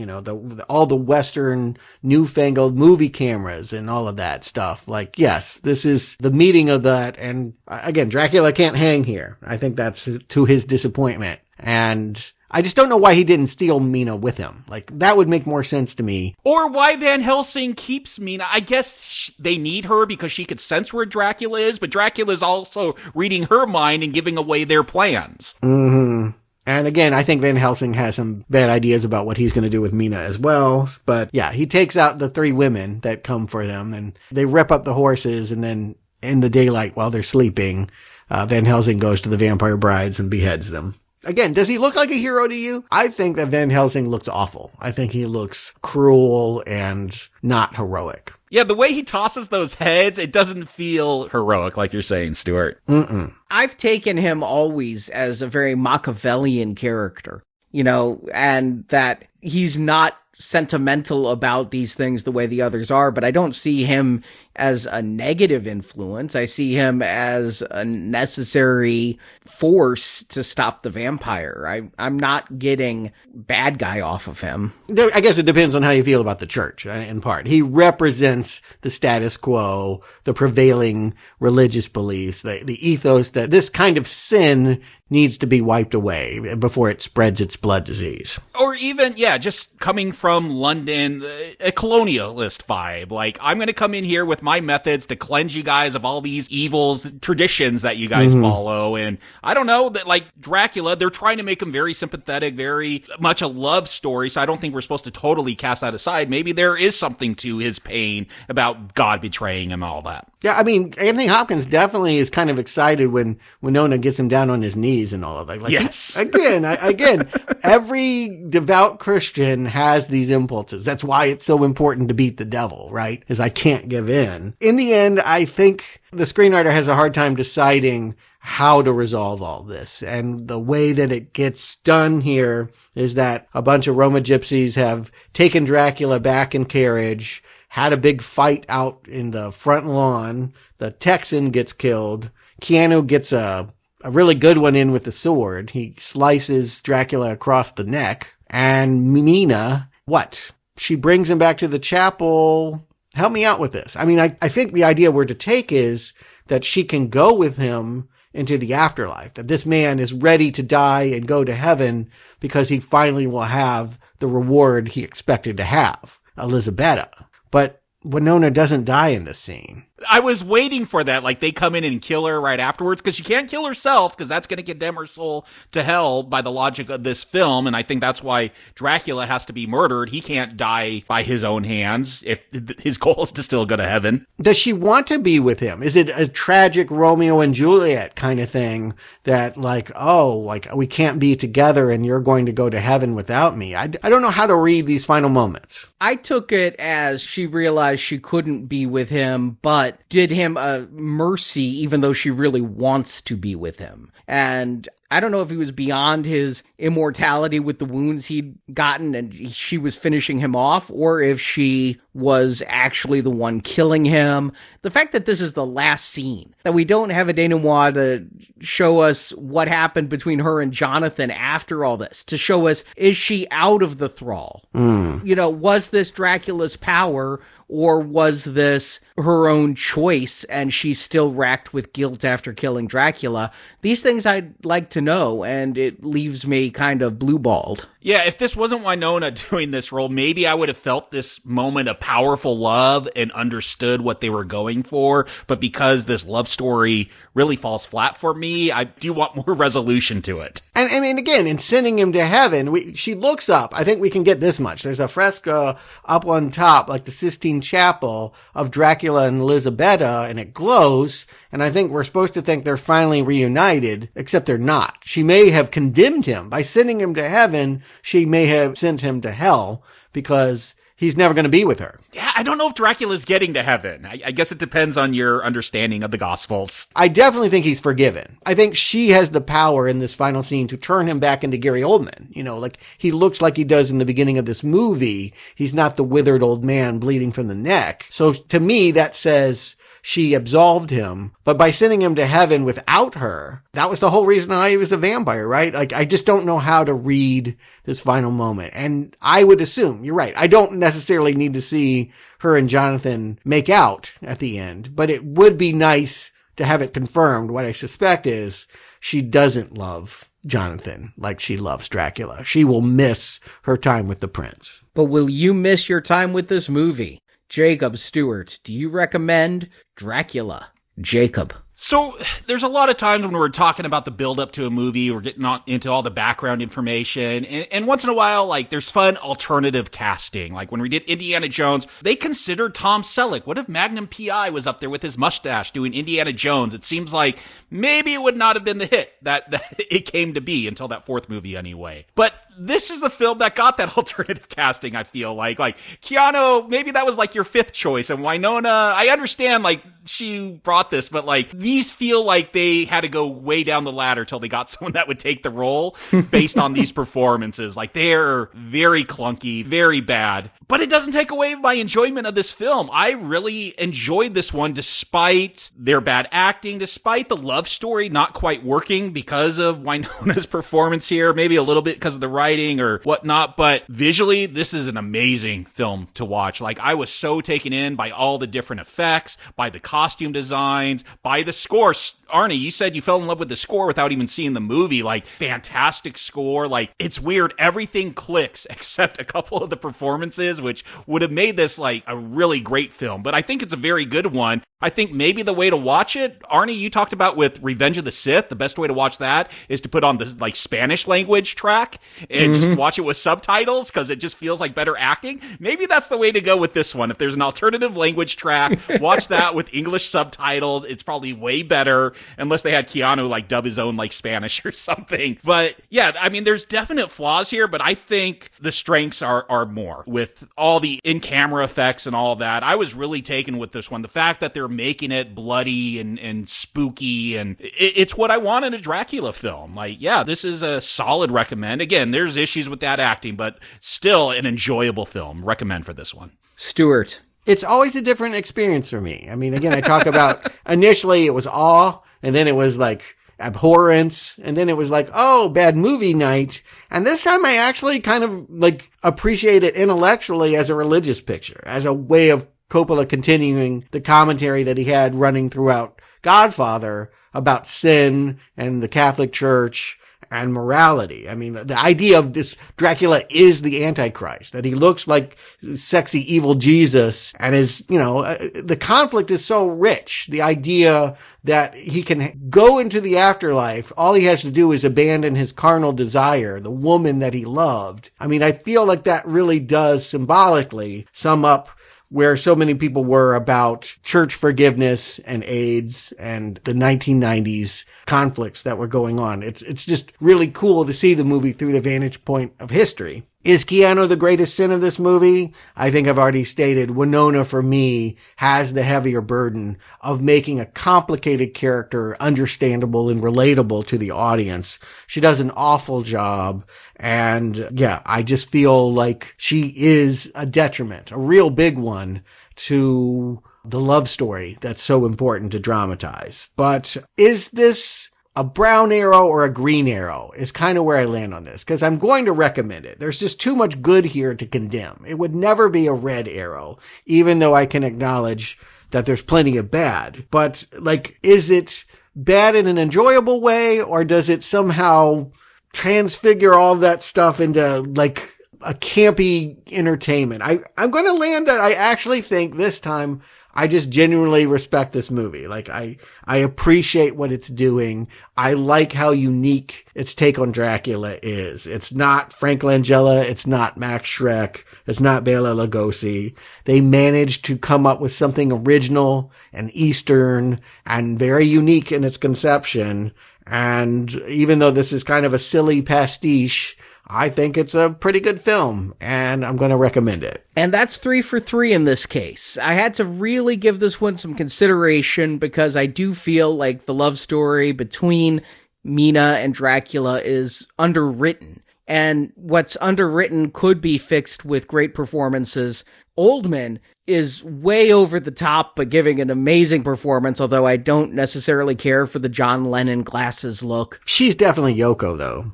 all the Western newfangled movie cameras and all of that stuff. Like, yes, this is the meeting of that. And again, Dracula can't hang here. I think that's to his disappointment. And I just don't know why he didn't steal Mina with him. Like, that would make more sense to me.
Or why Van Helsing keeps Mina. I guess they need her because she could sense where Dracula is, but Dracula is also reading her mind and giving away their plans.
Mm-hmm. And again, I think Van Helsing has some bad ideas about what he's going to do with Mina as well. But yeah, he takes out the 3 women that come for them, and they rip up the horses, and then in the daylight while they're sleeping, Van Helsing goes to the vampire brides and beheads them. Again, does he look like a hero to you? I think that Van Helsing looks awful. I think he looks cruel and not heroic.
Yeah, the way he tosses those heads, it doesn't feel heroic, like you're saying, Stuart.
Mm-mm.
I've taken him always as a very Machiavellian character, and that he's not sentimental about these things the way the others are, but I don't see him as a negative influence. I see him as a necessary force to stop the vampire. I'm not getting bad guy off of him.
I guess it depends on how you feel about the church, in part. He represents the status quo, the prevailing religious beliefs, the ethos that this kind of sin needs to be wiped away before it spreads its blood disease.
Or even, just coming from London, a colonialist vibe. Like, I'm going to come in here with my methods to cleanse you guys of all these evils, traditions that you guys follow. And I don't know, that like Dracula, they're trying to make him very sympathetic, very much a love story. So I don't think we're supposed to totally cast that aside. Maybe there is something to his pain about God betraying him and all that.
Yeah, I mean, Anthony Hopkins definitely is kind of excited when Winona gets him down on his knees and all of that. Like,
yes.
Again, every devout Christian has these impulses. That's why it's so important to beat the devil, right? Is I can't give in. In the end, I think the screenwriter has a hard time deciding how to resolve all this. And the way that it gets done here is that a bunch of Roma gypsies have taken Dracula back in carriage, had a big fight out in the front lawn. The Texan gets killed. Keanu gets a really good one in with the sword. He slices Dracula across the neck. And Mina, what? She brings him back to the chapel. Help me out with this. I mean, I think the idea we're to take is that she can go with him into the afterlife, that this man is ready to die and go to heaven because he finally will have the reward he expected to have, Elizabetta. But Winona doesn't die in this scene.
I was waiting for that. Like, they come in and kill her right afterwards, because she can't kill herself, because that's going to condemn her soul to hell by the logic of this film. And I think that's why Dracula has to be murdered. He can't die by his own hands if his goal is to still go to heaven.
Does she want to be with him? Is it a tragic Romeo and Juliet kind of thing that, like, oh, like, we can't be together and you're going to go to heaven without me? I don't know how to read these final moments.
I took it as she realized she couldn't be with him, but did him a mercy, even though she really wants to be with him. And I don't know if he was beyond his immortality with the wounds he'd gotten and she was finishing him off, or if she was actually the one killing him. The fact that this is the last scene, that we don't have a denouement to show us what happened between her and Jonathan after all this, to show us, is she out of the thrall? Was this Dracula's power, or was this her own choice and she's still racked with guilt after killing Dracula? These things I'd like to know, and it leaves me kind of blue-balled.
Yeah, if this wasn't Winona doing this role, maybe I would have felt this moment of powerful love and understood what they were going for. But because this love story really falls flat for me, I do want more resolution to it.
And I mean, again, in sending him to heaven, she looks up. I think we can get this much. There's a fresco up on top, like the Sistine Chapel of Dracula and Elisabetta, and it glows. And I think we're supposed to think they're finally reunited, except they're not. She may have condemned him. By sending him to heaven, she may have sent him to hell because he's never going to be with her.
Yeah, I don't know if Dracula's getting to heaven. I guess it depends on your understanding of the Gospels.
I definitely think he's forgiven. I think she has the power in this final scene to turn him back into Gary Oldman. You know, like he looks like he does in the beginning of this movie. He's not the withered old man bleeding from the neck. So to me, that says she absolved him. But by sending him to heaven without her, that was the whole reason why he was a vampire, right? Like, I just don't know how to read this final moment. And I would assume, you're right, I don't necessarily need to see her and Jonathan make out at the end, but it would be nice to have it confirmed. What I suspect is she doesn't love Jonathan like she loves Dracula. She will miss her time with the prince.
But will you miss your time with this movie? Jakob, Stuart, do you recommend Dracula? Jakob.
So there's a lot of times when we're talking about the build up to a movie, we're getting into all the background information. And once in a while, like there's fun alternative casting. Like when we did Indiana Jones, they considered Tom Selleck. What if Magnum P.I. was up there with his mustache doing Indiana Jones? It seems like maybe it would not have been the hit that it came to be until that fourth movie anyway. But this is the film that got that alternative casting, I feel like. Like Keanu, maybe that was like your fifth choice. And Winona, I understand like she brought this, but like these feel like they had to go way down the ladder till they got someone that would take the role based on these performances. Like they're very clunky, very bad. But it doesn't take away my enjoyment of this film. I really enjoyed this one despite their bad acting, despite the love story not quite working because of Winona's performance here, maybe a little bit because of the writing or whatnot. But visually, this is an amazing film to watch. Like I was so taken in by all the different effects, by the costume designs, by the score. Arnie, you said you fell in love with the score without even seeing the movie. Like, fantastic score. Like, it's weird. Everything clicks except a couple of the performances, which would have made this, like, a really great film. But I think it's a very good one. I think maybe the way to watch it, Arnie, you talked about with Revenge of the Sith, the best way to watch that is to put on the, like, Spanish language track and just watch it with subtitles because it just feels like better acting. Maybe that's the way to go with this one. If there's an alternative language track, watch that with English subtitles. It's probably way better, unless they had Keanu like dub his own like Spanish or something. But yeah, I mean, there's definite flaws here, but I think the strengths are more with all the in-camera effects and all that. I was really taken with this one. The fact that they're making it bloody and spooky, and it's what I want in a Dracula film. Like, yeah, this is a solid recommend. Again, there's issues with that acting, but still an enjoyable film. Recommend for this one.
Stuart.
It's always a different experience for me. I mean, again, I talk about initially it was awe, and then it was like abhorrence, and then it was like, oh, bad movie night. And this time I actually kind of like appreciate it intellectually as a religious picture, as a way of Coppola continuing the commentary that he had running throughout Godfather about sin and the Catholic Church and morality. I mean, the idea of this Dracula is the Antichrist, that he looks like sexy evil Jesus and is, you know, the conflict is so rich. The idea that he can go into the afterlife, all he has to do is abandon his carnal desire, the woman that he loved. I mean, I feel like that really does symbolically sum up where so many people were about church forgiveness and AIDS and the 1990s conflicts that were going on. It's just really cool to see the movie through the vantage point of history. Is Keanu the greatest sin of this movie? I think I've already stated Winona, for me, has the heavier burden of making a complicated character understandable and relatable to the audience. She does an awful job. And yeah, I just feel like she is a detriment, a real big one, to the love story that's so important to dramatize. But is this a brown arrow or a green arrow is kind of where I land on this, because I'm going to recommend it. There's just too much good here to condemn. It would never be a red arrow, even though I can acknowledge that there's plenty of bad. But, like, is it bad in an enjoyable way, or does it somehow transfigure all that stuff into, like, a campy entertainment. I'm going to land that I actually think this time I just genuinely respect this movie. Like, I appreciate what it's doing. I like how unique its take on Dracula is. It's not Frank Langella. It's not Max Schreck. It's not Bela Lugosi. They managed to come up with something original and Eastern and very unique in its conception. And even though this is kind of a silly pastiche, I think it's a pretty good film, and I'm going to recommend it.
And that's 3 for 3 in this case. I had to really give this one some consideration because I do feel like the love story between Mina and Dracula is underwritten. And what's underwritten could be fixed with great performances. Oldman is way over the top, but giving an amazing performance, although I don't necessarily care for the John Lennon glasses look.
She's definitely Yoko, though.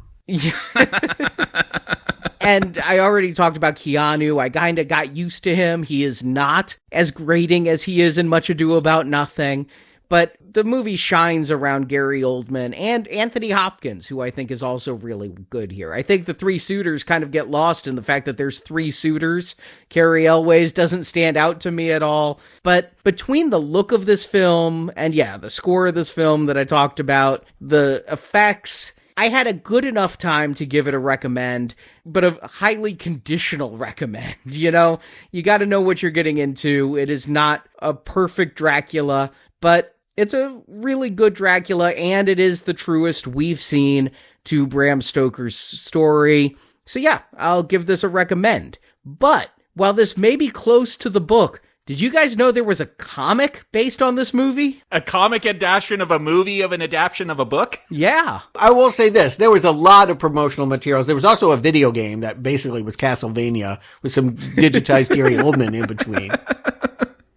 And I already talked about Keanu. I kind of got used to him. He is not as grating as he is in Much Ado About Nothing. But the movie shines around Gary Oldman and Anthony Hopkins, who I think is also really good here. I think the three suitors kind of get lost in the fact that there's three suitors. Cary Elwes doesn't stand out to me at all. But between the look of this film and, the score of this film that I talked about, the effects, I had a good enough time to give it a recommend, but a highly conditional recommend. You got to know what you're getting into. It is not a perfect Dracula, but it's a really good Dracula, and it is the truest we've seen to Bram Stoker's story. So I'll give this a recommend. But while this may be close to the book, did you guys know there was a comic based on this movie?
A comic adaptation of a movie of an adaptation of a book?
Yeah.
I will say this. There was a lot of promotional materials. There was also a video game that basically was Castlevania with some digitized Gary Oldman in between.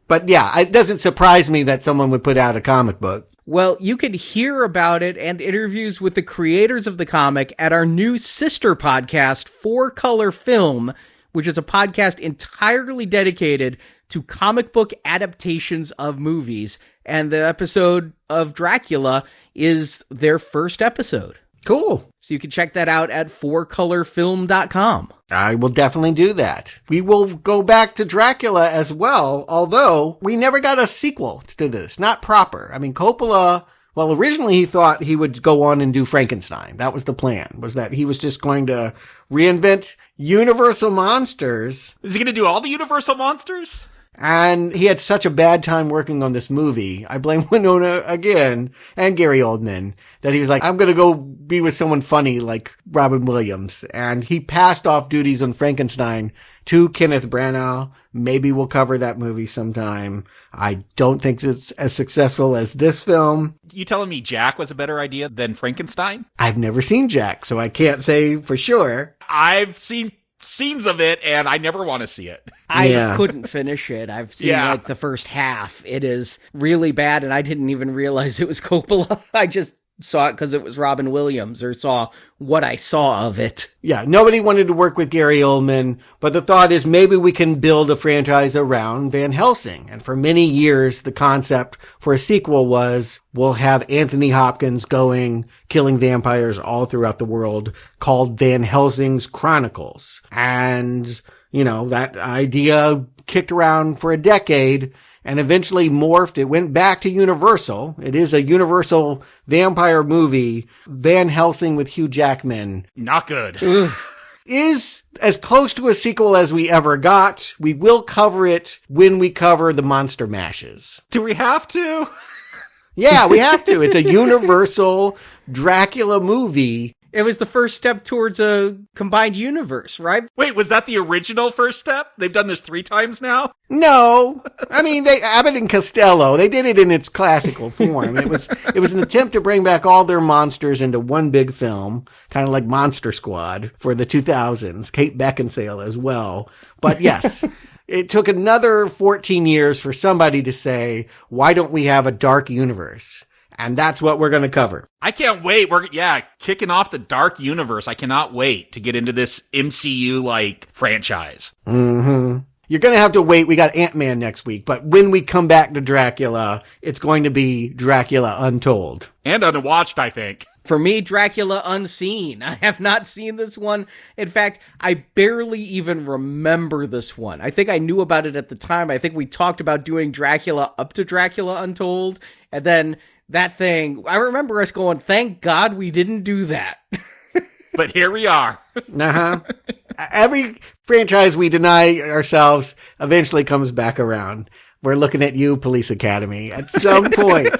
But it doesn't surprise me that someone would put out a comic book.
Well, you can hear about it and interviews with the creators of the comic at our new sister podcast, 4-Color Film, which is a podcast entirely dedicated to comic book adaptations of movies. And the episode of Dracula is their first episode.
Cool.
So you can check that out at 4colorfilm.com.
I will definitely do that. We will go back to Dracula as well, although we never got a sequel to this. Not proper. I mean, Coppola, originally he thought he would go on and do Frankenstein. That was the plan, was that he was just going to reinvent Universal monsters.
Is he going to do all the Universal monsters?
And he had such a bad time working on this movie. I blame Winona again and Gary Oldman that he was like, I'm going to go be with someone funny like Robin Williams. And he passed off duties on Frankenstein to Kenneth Branagh. Maybe we'll cover that movie sometime. I don't think it's as successful as this film.
You telling me Jack was a better idea than Frankenstein?
I've never seen Jack, so I can't say for sure.
I've seen scenes of it, and I never want to see it.
I couldn't finish it. I've seen the first half. It is really bad, and I didn't even realize it was Coppola. I just saw it because it was Robin Williams, or saw what I saw of it.
Yeah, nobody wanted to work with Gary Oldman, but the thought is maybe we can build a franchise around Van Helsing. And for many years, the concept for a sequel was we'll have Anthony Hopkins killing vampires all throughout the world, called Van Helsing's Chronicles. And, that idea kicked around for a decade and eventually morphed. It went back to Universal. It is a Universal vampire movie. Van Helsing with Hugh Jackman.
Not good.
Is as close to a sequel as we ever got. We will cover it when we cover the Monster Mashes.
Do we have to?
Yeah, we have to. It's a Universal Dracula movie.
It was the first step towards a combined universe, right?
Wait, was that the original first step? They've done this 3 times now?
No. I mean, Abbott and Costello, they did it in its classical form. It was an attempt to bring back all their monsters into one big film, kind of like Monster Squad for the 2000s. Kate Beckinsale as well. But yes, it took another 14 years for somebody to say, why don't we have a dark universe? And that's what we're going to cover.
I can't wait. We're kicking off the dark universe. I cannot wait to get into this MCU-like franchise.
Mm-hmm. You're going to have to wait. We got Ant-Man next week. But when we come back to Dracula, it's going to be Dracula Untold.
And unwatched, I think.
For me, Dracula Unseen. I have not seen this one. In fact, I barely even remember this one. I think I knew about it at the time. I think we talked about doing Dracula up to Dracula Untold. And then that thing, I remember us going, thank God we didn't do that.
But here we are.
Uh-huh. Every franchise we deny ourselves eventually comes back around. We're looking at you, Police Academy. At some point,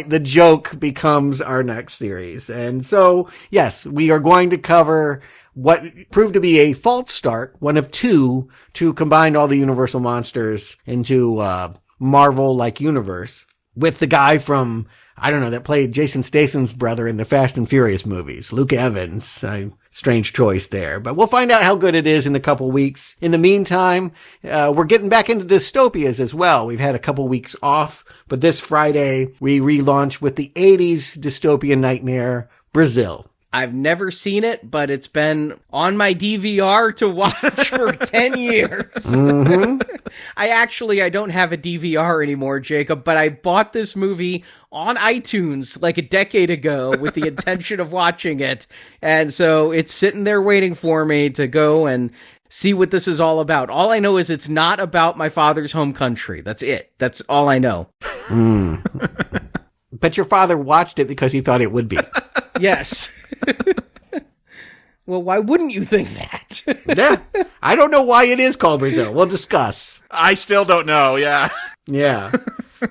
the joke becomes our next series. And so, yes, we are going to cover what proved to be a false start, one of two, to combine all the Universal monsters into a Marvel-like universe with the guy from, I don't know, that played Jason Statham's brother in the Fast and Furious movies, Luke Evans. Strange choice there, but we'll find out how good it is in a couple weeks. In the meantime, we're getting back into dystopias as well. We've had a couple weeks off, but this Friday we relaunch with the 80s dystopian nightmare, Brazil.
I've never seen it, but it's been on my DVR to watch for 10 years.
Mm-hmm.
I don't have a DVR anymore, Jacob, but I bought this movie on iTunes like a decade ago with the intention of watching it. And so it's sitting there waiting for me to go and see what this is all about. All I know is it's not about my father's home country. That's it. That's all I know.
But your father watched it because he thought it would be.
Yes. Well, why wouldn't you think that?
Yeah. I don't know why it is called Brazil. We'll discuss.
I still don't know, yeah.
Yeah.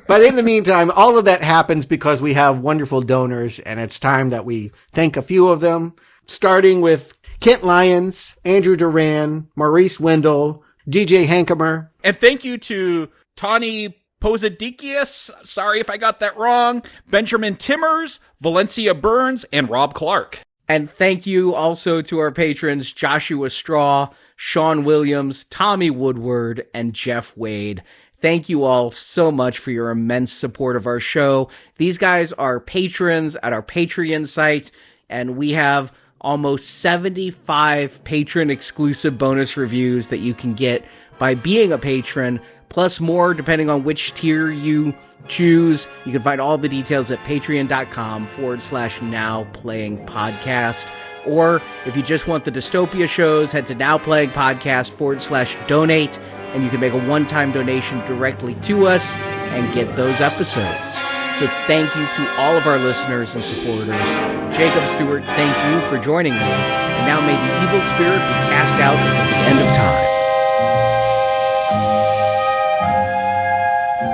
But in the meantime, all of that happens because we have wonderful donors, and it's time that we thank a few of them, starting with Kent Lyons, Andrew Duran, Maurice Wendell, DJ Hankemer.
And thank you to Tawny Posadikius, sorry if I got that wrong, Benjamin Timmers, Valencia Burns, and Rob Clark.
And thank you also to our patrons Joshua Straw, Sean Williams, Tommy Woodward, and Jeff Wade. Thank you all so much for your immense support of our show. These guys are patrons at our Patreon site, and we have almost 75 patron-exclusive bonus reviews that you can get by being a patron, plus more depending on which tier you choose. You can find all the details at patreon.com/nowplayingpodcast. Or if you just want the Dystopia shows, head to nowplayingpodcast/donate, and you can make a one-time donation directly to us and get those episodes. So thank you to all of our listeners and supporters. Jacob, Stuart, thank you for joining me. And now may the evil spirit be cast out until the end of time.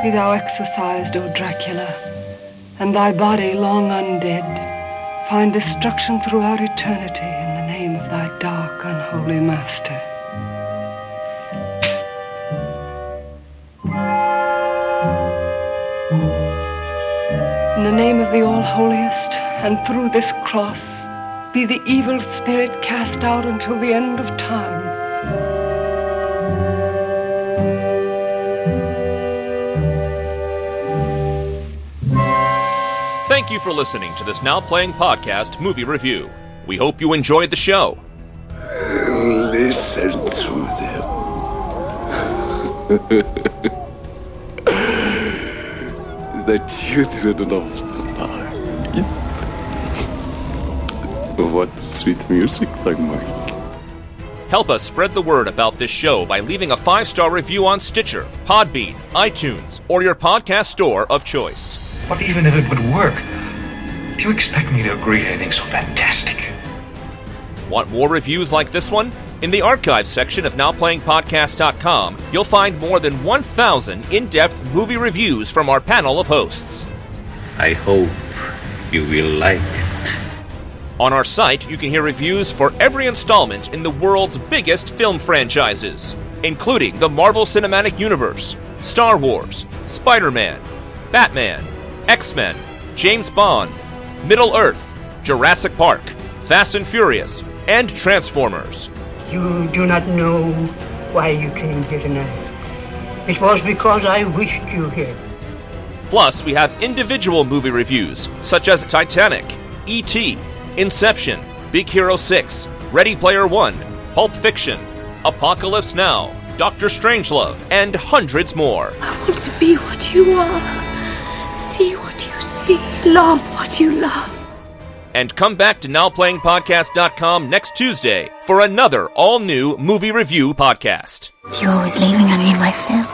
Be thou exorcised, O Dracula, and thy body long undead find destruction throughout eternity in the name of thy dark, unholy master. In the name of the All-Holiest, and through this cross, be the evil spirit cast out until the end of time.
Thank you for listening to this Now Playing Podcast movie review. We hope you enjoyed the show.
Listen to them. The children of night. What sweet music they make.
Help us spread the word about this show by leaving a 5-star review on Stitcher, Podbean, iTunes, or your podcast store of choice.
But even if it would work, do you expect me to agree to anything so fantastic?
Want more reviews like this one? In the archives section of NowPlayingPodcast.com, you'll find more than 1,000 in-depth movie reviews from our panel of hosts.
I hope you will like it.
On our site, you can hear reviews for every installment in the world's biggest film franchises, including the Marvel Cinematic Universe, Star Wars, Spider-Man, Batman, X-Men, James Bond, Middle-earth, Jurassic Park, Fast and Furious, and Transformers.
You do not know why you came here tonight. It was because I wished you here.
Plus, we have individual movie reviews, such as Titanic, E.T., Inception, Big Hero 6, Ready Player One, Pulp Fiction, Apocalypse Now, Dr. Strangelove, and hundreds more.
I want to be what you are. See what you see. Love what you love.
And come back to NowPlayingPodcast.com next Tuesday for another all-new movie review podcast.
You always leaving any of my film?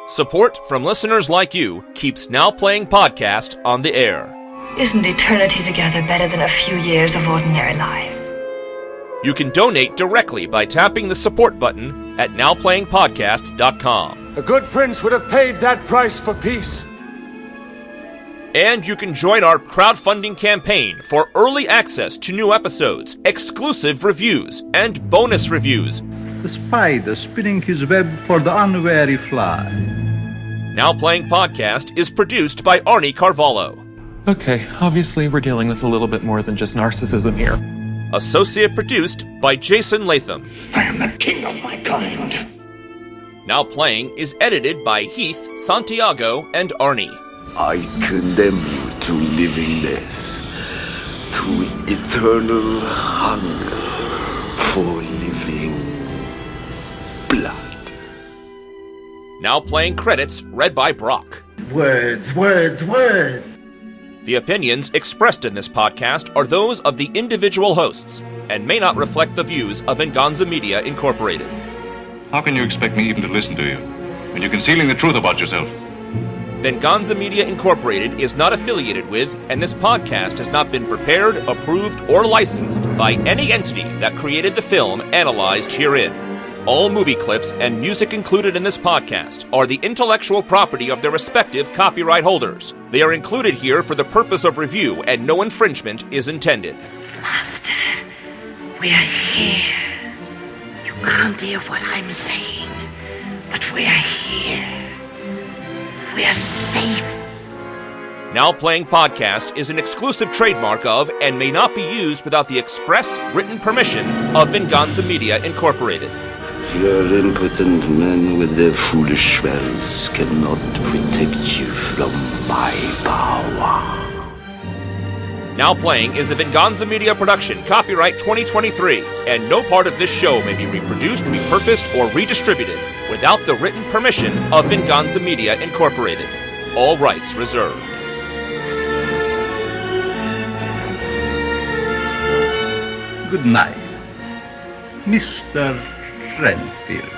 Support from listeners like you keeps Now Playing Podcast on the air.
Isn't eternity together better than a few years of ordinary life?
You can donate directly by tapping the support button at NowPlayingPodcast.com.
A good prince would have paid that price for peace.
And you can join our crowdfunding campaign for early access to new episodes, exclusive reviews, and bonus reviews.
The spider spinning his web for the unwary fly.
Now Playing Podcast is produced by Arnie Carvalho.
Okay, obviously we're dealing with a little bit more than just narcissism here.
Associate produced by Jason Latham.
I am the king of my kind.
Now Playing is edited by Heath, Santiago, and Arnie.
I condemn you to living death, to eternal hunger for living blood.
Now Playing credits read by Brock.
Words, words, words.
The opinions expressed in this podcast are those of the individual hosts and may not reflect the views of Venganza Media Incorporated.
How can you expect me even to listen to you when you're concealing the truth about yourself?
Venganza Media Incorporated is not affiliated with, and this podcast has not been prepared, approved, or licensed by any entity that created the film analyzed herein. All movie clips and music included in this podcast are the intellectual property of their respective copyright holders. They are included here for the purpose of review, and no infringement is intended.
Master, we are here. You can't hear what I'm saying, but we are here. We are safe.
Now Playing Podcast is an exclusive trademark of and may not be used without the express written permission of Venganza Media Incorporated.
Your impotent men with their foolish spells cannot protect you from my power.
Now Playing is a Venganza Media production, copyright 2023, and no part of this show may be reproduced, repurposed, or redistributed without the written permission of Venganza Media Incorporated. All rights reserved.
Good night, Mr. Renfield.